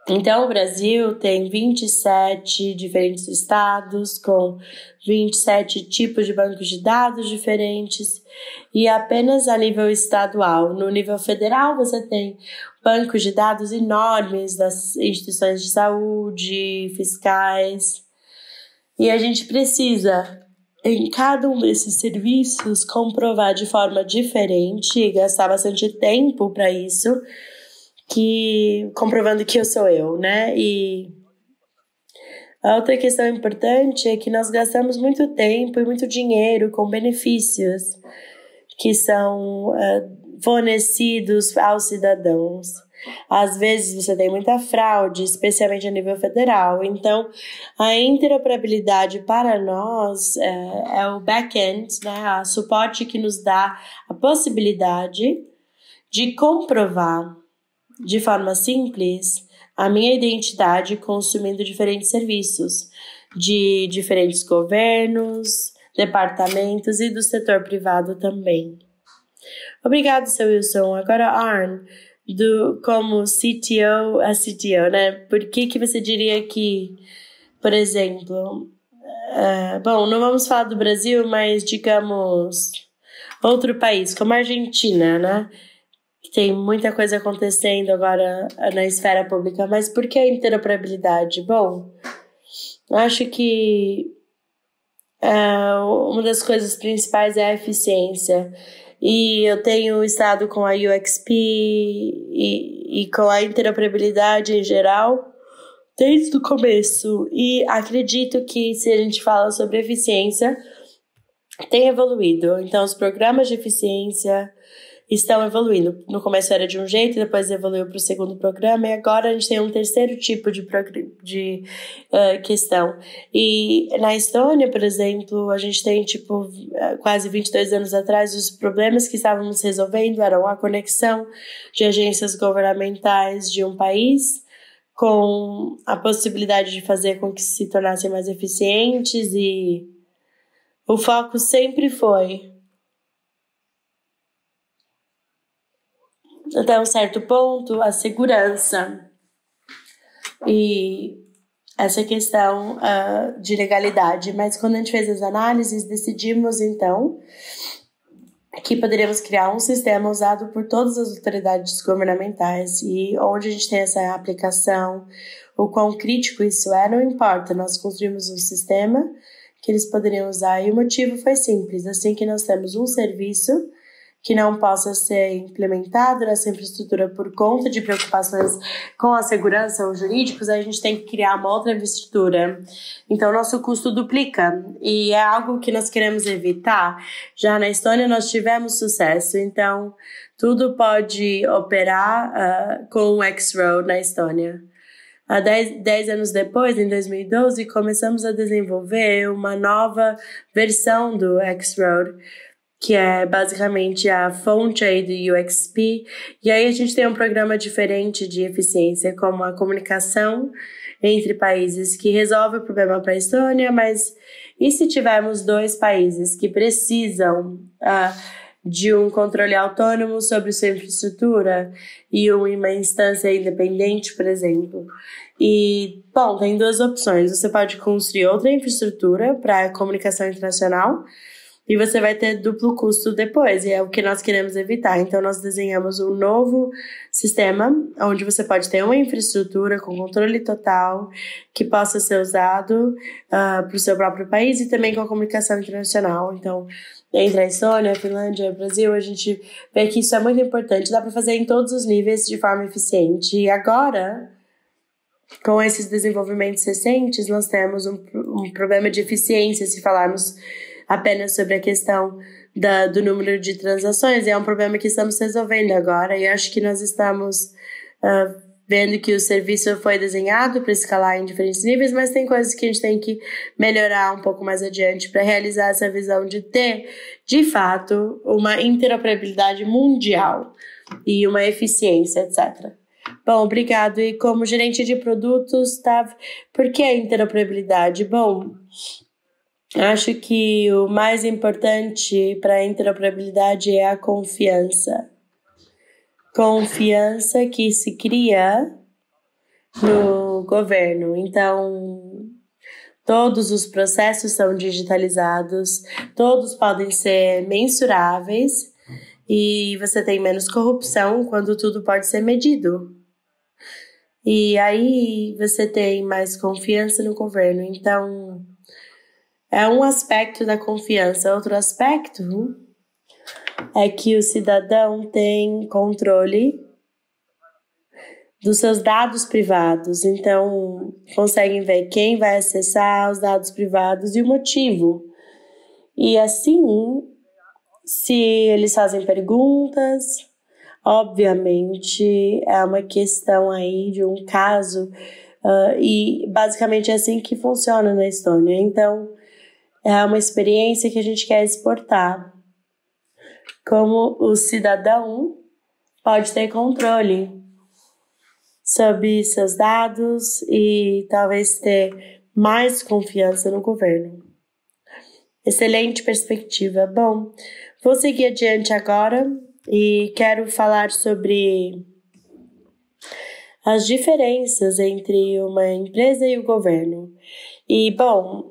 Então, o Brasil tem 27 diferentes estados, com 27 tipos de bancos de dados diferentes, e apenas a nível estadual. No nível federal, você tem bancos de dados enormes das instituições de saúde, fiscais, e a gente precisa, em cada um desses serviços, comprovar de forma diferente e gastar bastante tempo para isso, que comprovando que eu sou eu, né? E a outra questão importante é que nós gastamos muito tempo e muito dinheiro com benefícios que são fornecidos aos cidadãos. Às vezes você tem muita fraude, especialmente a nível federal. Então, a interoperabilidade para nós é o back-end, né? O suporte que nos dá a possibilidade de comprovar de forma simples a minha identidade consumindo diferentes serviços de diferentes governos, departamentos e do setor privado também. Obrigado, seu Wilson. Agora, Arn, como CTO a CTO, né? Por que você diria que, por exemplo, bom, não vamos falar do Brasil, mas digamos outro país, como a Argentina, né? Tem muita coisa acontecendo agora na esfera pública, mas por que a interoperabilidade? Bom, acho que uma das coisas principais é a eficiência. E eu tenho estado com a UXP e com a interoperabilidade em geral desde o começo. E acredito que se a gente fala sobre eficiência, tem evoluído. Então, os programas de eficiência estão evoluindo. No começo era de um jeito, depois evoluiu para o segundo programa, e agora a gente tem um terceiro tipo de questão. E na Estônia, por exemplo, a gente tem, quase 22 anos atrás, os problemas que estávamos resolvendo eram a conexão de agências governamentais de um país com a possibilidade de fazer com que se tornassem mais eficientes, e o foco sempre foi, até um certo ponto, a segurança e essa questão de legalidade. Mas quando a gente fez as análises, decidimos então que poderíamos criar um sistema usado por todas as autoridades governamentais, e onde a gente tem essa aplicação, o quão crítico isso é, não importa. Nós construímos um sistema que eles poderiam usar, e o motivo foi simples. Assim que nós temos um serviço que não possa ser implementado nessa infraestrutura por conta de preocupações com a segurança ou jurídicos, a gente tem que criar uma outra infraestrutura. Então, nosso custo duplica, e é algo que nós queremos evitar. Já na Estônia, nós tivemos sucesso, então tudo pode operar com o X-Road na Estônia. 10 anos depois, em 2012, começamos a desenvolver uma nova versão do X-Road, que é basicamente a fonte aí do UXP, e aí a gente tem um programa diferente de eficiência, como a comunicação entre países, que resolve o problema para a Estônia, mas e se tivermos dois países que precisam de um controle autônomo sobre sua infraestrutura e uma instância independente, por exemplo? E, bom, tem duas opções. Você pode construir outra infraestrutura para comunicação internacional, e você vai ter duplo custo depois, e é o que nós queremos evitar. Então, nós desenhamos um novo sistema, onde você pode ter uma infraestrutura com controle total, que possa ser usado para o seu próprio país, e também com a comunicação internacional. Então, entre a Estônia, a Finlândia e o Brasil, a gente vê que isso é muito importante. Dá para fazer em todos os níveis de forma eficiente. E agora, com esses desenvolvimentos recentes, nós temos um problema de eficiência, se falarmos apenas sobre a questão do número de transações. É um problema que estamos resolvendo agora, e acho que nós estamos vendo que o serviço foi desenhado para escalar em diferentes níveis, mas tem coisas que a gente tem que melhorar um pouco mais adiante para realizar essa visão de ter, de fato, uma interoperabilidade mundial e uma eficiência, etc. Bom, obrigado. E como gerente de produtos, Tav, por que a interoperabilidade? Bom, acho que o mais importante para a interoperabilidade é a confiança. Confiança que se cria no governo. Então, todos os processos são digitalizados, todos podem ser mensuráveis e você tem menos corrupção quando tudo pode ser medido. E aí você tem mais confiança no governo. Então, é um aspecto da confiança. Outro aspecto é que o cidadão tem controle dos seus dados privados. Então, conseguem ver quem vai acessar os dados privados e o motivo. E assim, se eles fazem perguntas, obviamente é uma questão aí de um caso, e basicamente é assim que funciona na Estônia. Então, é uma experiência que a gente quer exportar. Como o cidadão pode ter controle sobre seus dados e talvez ter mais confiança no governo. Excelente perspectiva. Bom, vou seguir adiante agora e quero falar sobre as diferenças entre uma empresa e o governo. E, bom,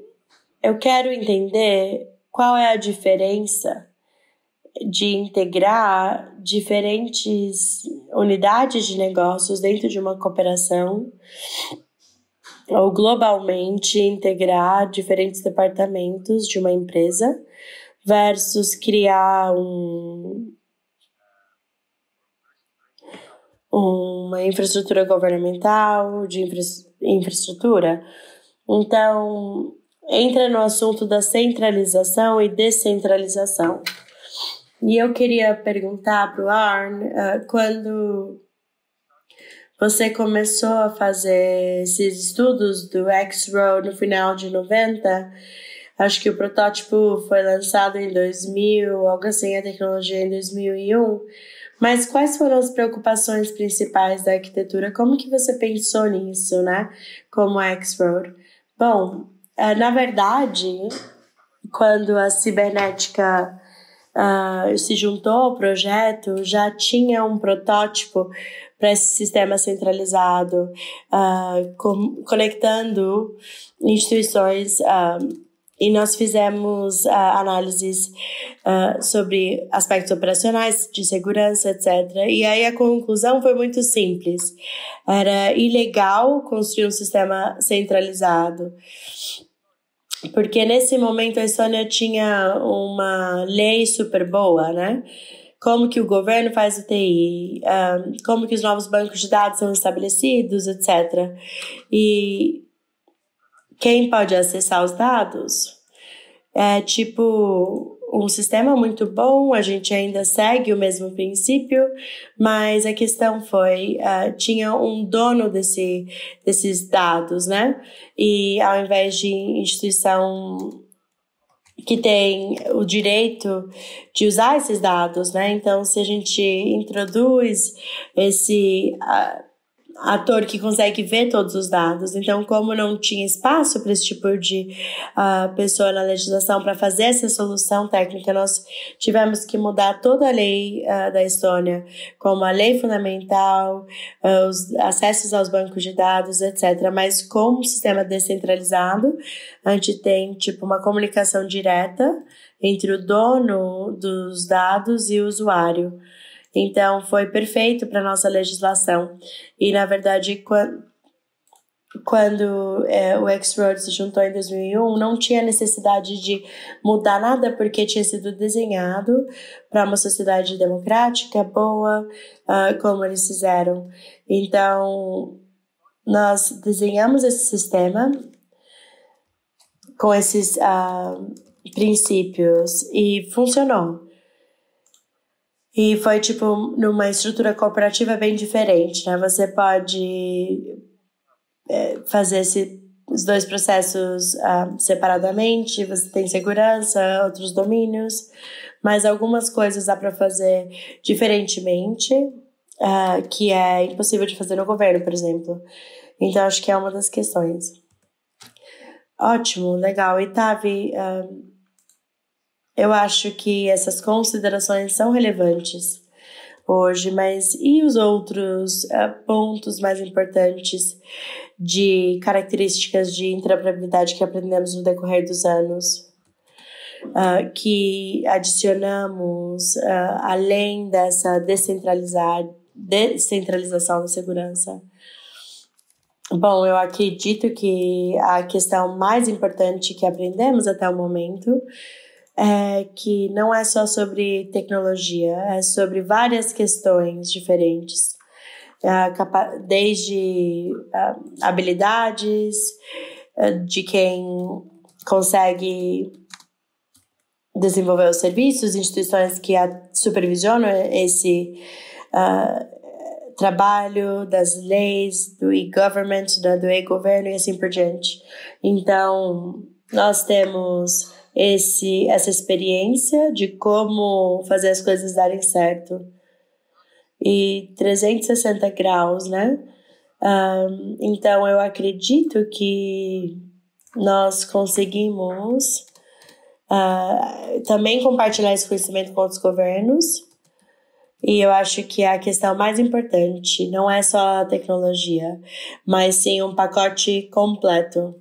eu quero entender qual é a diferença de integrar diferentes unidades de negócios dentro de uma cooperação ou globalmente integrar diferentes departamentos de uma empresa versus criar uma infraestrutura governamental de infraestrutura. Então, entra no assunto da centralização e descentralização. E eu queria perguntar para o Arne, quando você começou a fazer esses estudos do X-Road no final de 90, acho que o protótipo foi lançado em 2000, algo assim, a tecnologia em 2001. Mas quais foram as preocupações principais da arquitetura? Como que você pensou nisso, né? Como X-Road? Bom, na verdade, quando a cibernética se juntou ao projeto, já tinha um protótipo para esse sistema centralizado, conectando instituições, e nós fizemos análises sobre aspectos operacionais, de segurança, etc. E aí a conclusão foi muito simples. Era ilegal construir um sistema centralizado, porque nesse momento a Estônia tinha uma lei super boa, né? Como que o governo faz o TI, como que os novos bancos de dados são estabelecidos, etc. E quem pode acessar os dados? É tipo um sistema muito bom, a gente ainda segue o mesmo princípio, mas a questão foi, tinha um dono desses dados, né? E ao invés de instituição que tem o direito de usar esses dados, né? Então, se a gente introduz esse ator que consegue ver todos os dados. Então, como não tinha espaço para esse tipo de pessoa na legislação para fazer essa solução técnica, nós tivemos que mudar toda a lei da Estônia, como a lei fundamental, os acessos aos bancos de dados, etc. Mas com um sistema descentralizado, a gente tem tipo uma comunicação direta entre o dono dos dados e o usuário. Então, foi perfeito para a nossa legislação. E, na verdade, quando o X-Road se juntou em 2001, não tinha necessidade de mudar nada, porque tinha sido desenhado para uma sociedade democrática, boa, como eles fizeram. Então, nós desenhamos esse sistema com esses princípios e funcionou. E foi, tipo, numa estrutura cooperativa bem diferente, né? Você pode fazer os dois processos separadamente, você tem segurança, outros domínios, mas algumas coisas dá para fazer diferentemente, que é impossível de fazer no governo, por exemplo. Então, acho que é uma das questões. Ótimo, legal. E, Tavi, eu acho que essas considerações são relevantes. hoje, mas e os outros pontos mais importantes de características de interoperabilidade que aprendemos no decorrer dos anos? Que adicionamos além dessa descentralização da segurança? Bom, eu acredito que a questão mais importante que aprendemos até o momento é que não é só sobre tecnologia, é sobre várias questões diferentes, desde habilidades de quem consegue desenvolver os serviços, instituições que supervisionam esse trabalho, das leis, do e-government, do e-governo e assim por diante. Então, nós temos essa experiência de como fazer as coisas darem certo. E 360 graus, né? Então, eu acredito que nós conseguimos também compartilhar esse conhecimento com outros governos. E eu acho que a questão mais importante não é só a tecnologia, mas sim um pacote completo.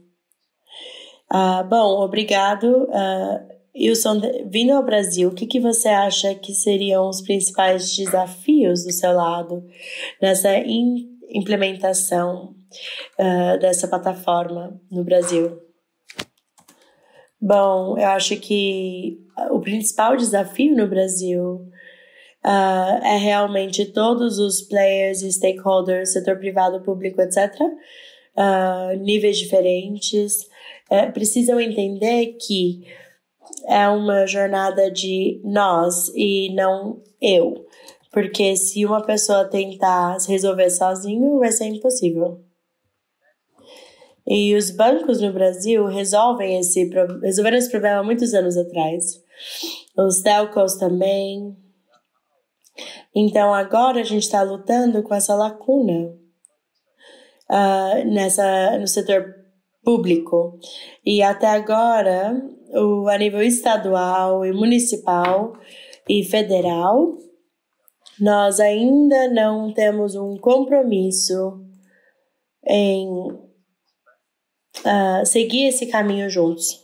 Bom, obrigado. Wilson, vindo ao Brasil, o que você acha que seriam os principais desafios do seu lado nessa implementação dessa plataforma no Brasil? Bom, eu acho que o principal desafio no Brasil é realmente todos os players e stakeholders, setor privado, público, etc., níveis diferentes, precisam entender que é uma jornada de nós e não eu. Porque se uma pessoa tentar se resolver sozinho, vai ser impossível. E os bancos no Brasil resolveram esse problema há muitos anos atrás. Os telcos também. Então, agora a gente está lutando com essa lacuna no setor público. E até agora, a nível estadual e municipal e federal, nós ainda não temos um compromisso em seguir esse caminho juntos.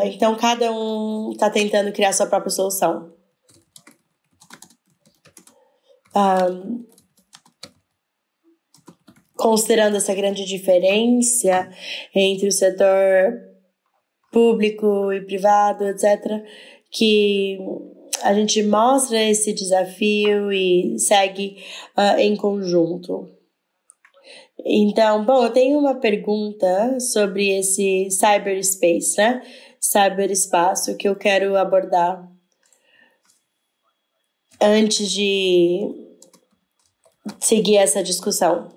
Então, cada um está tentando criar sua própria solução. Considerando essa grande diferença entre o setor público e privado, etc., que a gente mostra esse desafio e segue em conjunto. Então, bom, eu tenho uma pergunta sobre esse cyberspace, né? Cyberespaço, que eu quero abordar antes de seguir essa discussão.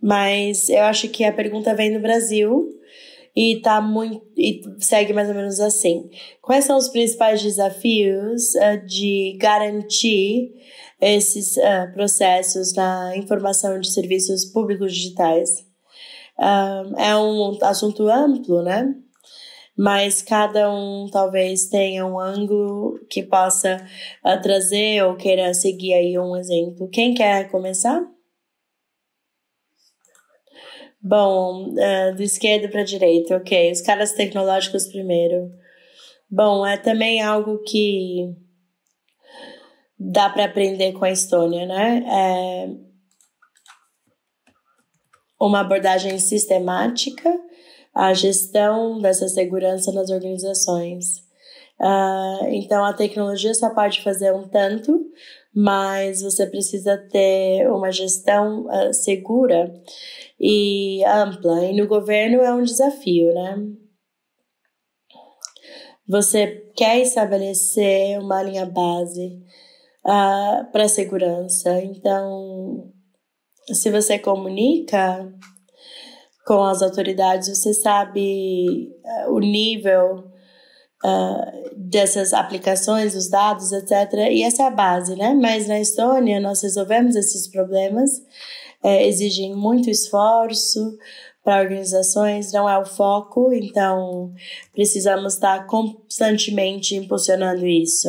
Mas eu acho que a pergunta vem do Brasil e segue mais ou menos assim. Quais são os principais desafios de garantir esses processos na informação de serviços públicos digitais? É um assunto amplo, né? Mas cada um talvez tenha um ângulo que possa trazer ou queira seguir aí um exemplo. Quem quer começar? Bom, do esquerdo para a direita, ok. Os caras tecnológicos primeiro. Bom, é também algo que dá para aprender com a Estônia, né? É uma abordagem sistemática à gestão dessa segurança nas organizações. Então, a tecnologia só pode fazer um tanto, mas você precisa ter uma gestão segura e ampla. E no governo é um desafio, né? Você quer estabelecer uma linha base para a segurança. Então, se você comunica com as autoridades, você sabe o nível dessas aplicações, os dados, etc. E essa é a base, né? Mas na Estônia, nós resolvemos esses problemas, exigem muito esforço para organizações, não é o foco, então precisamos estar constantemente impulsionando isso.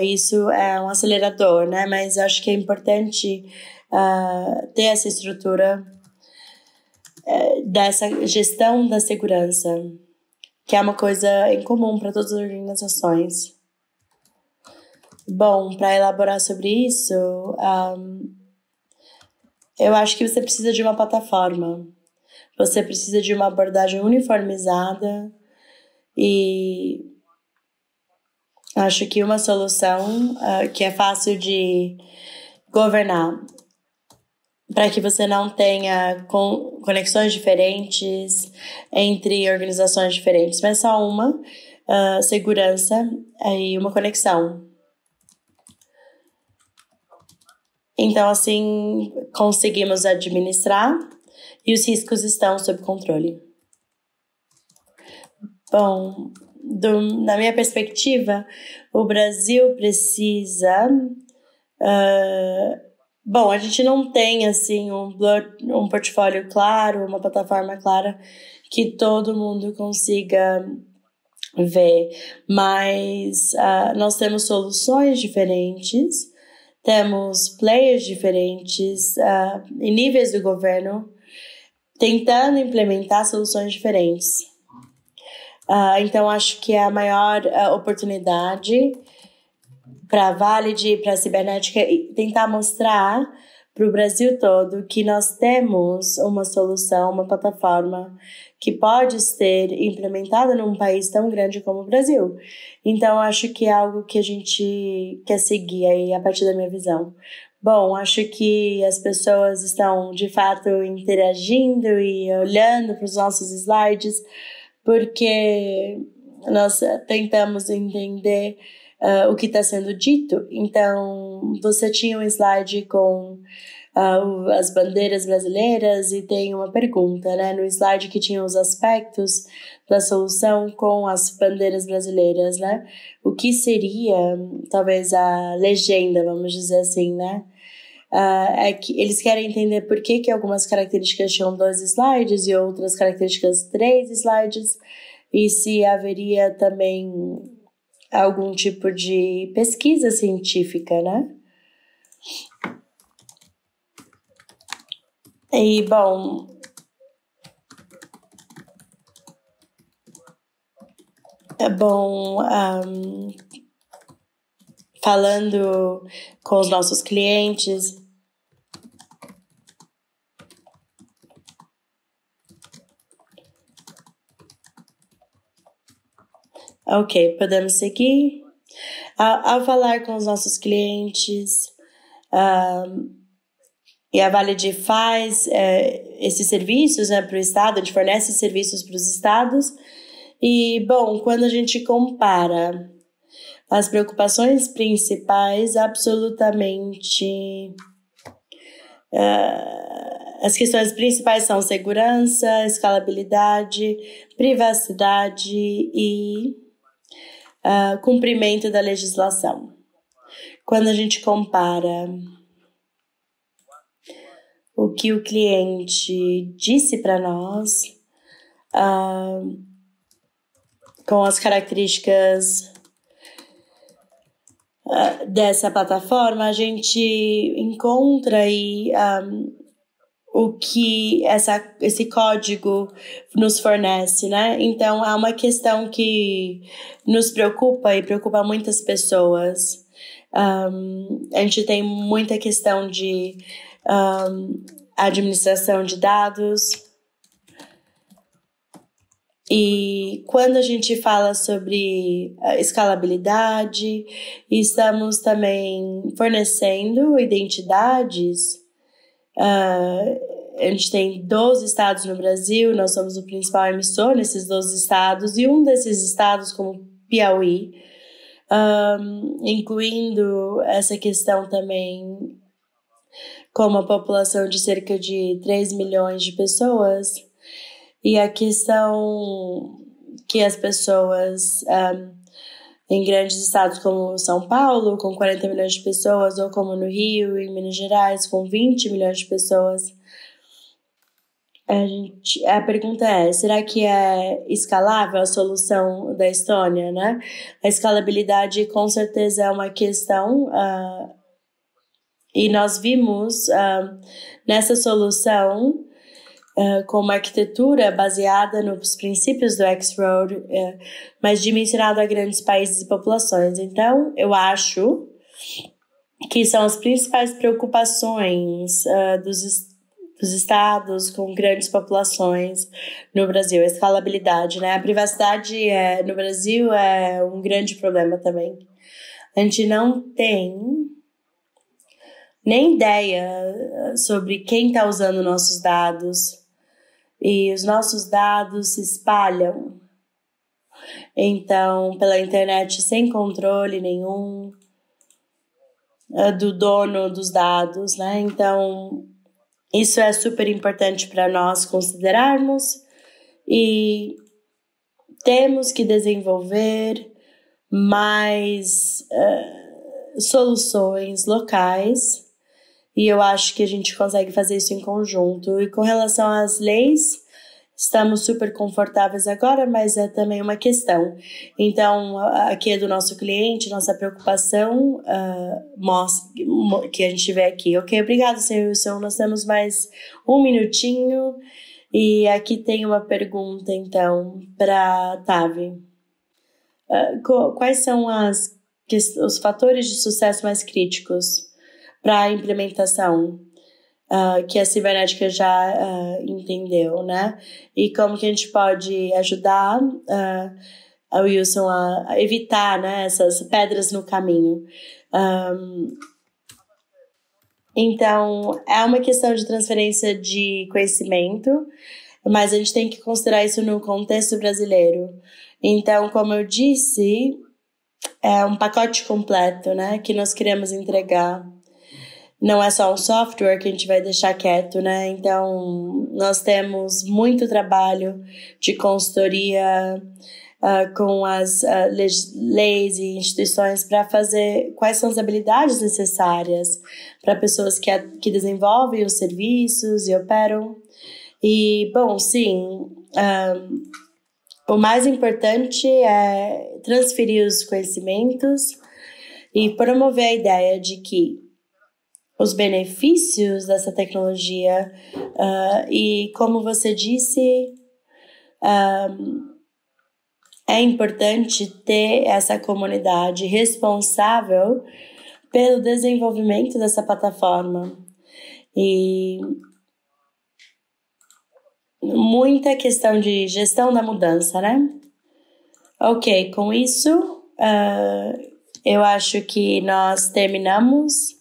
Isso é um acelerador, né? Mas acho que é importante ter essa estrutura dessa gestão da segurança, que é uma coisa em comum para todas as organizações. Bom, para elaborar sobre isso, eu acho que você precisa de uma plataforma. Você precisa de uma abordagem uniformizada e acho que uma solução que é fácil de governar, para que você não tenha conexões diferentes entre organizações diferentes, mas só uma segurança e uma conexão. Então, assim, conseguimos administrar e os riscos estão sob controle. Bom, na minha perspectiva, o Brasil precisa... Bom, a gente não tem, assim, um portfólio claro, uma plataforma clara que todo mundo consiga ver, mas nós temos soluções diferentes, temos players diferentes em níveis do governo tentando implementar soluções diferentes. Então, acho que a maior oportunidade para a Valid e para a Cibernética tentar mostrar para o Brasil todo que nós temos uma solução, uma plataforma que pode ser implementada num país tão grande como o Brasil. Então, acho que é algo que a gente quer seguir aí a partir da minha visão. Bom, acho que as pessoas estão, de fato, interagindo e olhando para os nossos slides, porque nós tentamos entender o que está sendo dito. Então, você tinha um slide com as bandeiras brasileiras e tem uma pergunta, né? No slide que tinha os aspectos da solução com as bandeiras brasileiras, né? O que seria, talvez, a legenda, vamos dizer assim, né? É que eles querem entender por que algumas características tinham 2 slides e outras características 3 slides, e se haveria também algum tipo de pesquisa científica, né? E, bom, falando com os nossos clientes, ok, podemos seguir. Ao falar com os nossos clientes, e a Valid faz esses serviços, né, para o Estado, a gente fornece serviços para os estados. E, bom, quando a gente compara as preocupações principais, absolutamente... as questões principais são segurança, escalabilidade, privacidade e cumprimento da legislação. Quando a gente compara o que o cliente disse para nós, com as características dessa plataforma, a gente encontra aí o que esse código nos fornece, né? Então, há uma questão que nos preocupa e preocupa muitas pessoas. A gente tem muita questão de administração de dados. E quando a gente fala sobre escalabilidade, estamos também fornecendo identidades. A gente tem 12 estados no Brasil, nós somos o principal emissor nesses 12 estados, e um desses estados, como Piauí, incluindo essa questão também com uma população de cerca de 3 milhões de pessoas, e a questão que as pessoas em grandes estados como São Paulo, com 40 milhões de pessoas, ou como no Rio, em Minas Gerais, com 20 milhões de pessoas, A pergunta é, será que é escalável a solução da Estônia, né? A escalabilidade com certeza é uma questão, e nós vimos nessa solução com uma arquitetura baseada nos princípios do X-Road, mas dimensionado a grandes países e populações. Então, eu acho que são as principais preocupações dos estados com grandes populações no Brasil, a escalabilidade, né? A privacidade no Brasil é um grande problema também. A gente não tem nem ideia sobre quem está usando nossos dados, e os nossos dados se espalham, então, pela internet sem controle nenhum do dono dos dados, né? Então, isso é super importante para nós considerarmos e temos que desenvolver mais soluções locais, e eu acho que a gente consegue fazer isso em conjunto. E com relação às leis, estamos super confortáveis agora, mas é também uma questão. Então, aqui é do nosso cliente, nossa preocupação que a gente vê aqui. Ok, obrigado, senhor Wilson. Nós temos mais um minutinho. E aqui tem uma pergunta, então, para Tavi. Quais são os fatores de sucesso mais críticos para a implementação que a cibernética já entendeu, né? E como que a gente pode ajudar a Wilson a evitar, né, essas pedras no caminho. Então, é uma questão de transferência de conhecimento, mas a gente tem que considerar isso no contexto brasileiro. Então, como eu disse, é um pacote completo, né, que nós queremos entregar. Não é só um software que a gente vai deixar quieto, né? Então, nós temos muito trabalho de consultoria com as leis e instituições para fazer quais são as habilidades necessárias para pessoas que desenvolvem os serviços e operam. E, bom, sim, o mais importante é transferir os conhecimentos e promover a ideia de que os benefícios dessa tecnologia e, como você disse, é importante ter essa comunidade responsável pelo desenvolvimento dessa plataforma. E muita questão de gestão da mudança, né? Ok, com isso, eu acho que nós terminamos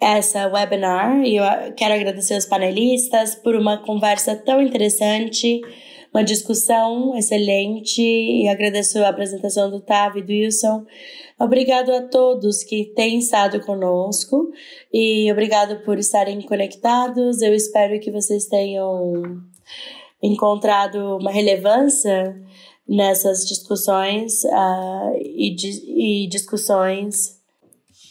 essa webinar, e eu quero agradecer aos panelistas por uma conversa tão interessante, uma discussão excelente, e agradeço a apresentação do Tavi e do Wilson. Obrigado a todos que têm estado conosco e obrigado por estarem conectados. Eu espero que vocês tenham encontrado uma relevância nessas discussões e discussões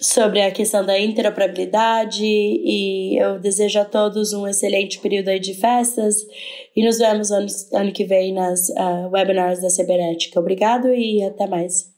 sobre a questão da interoperabilidade, e eu desejo a todos um excelente período aí de festas e nos vemos ano que vem nas webinars da Cibernética. Obrigado e até mais.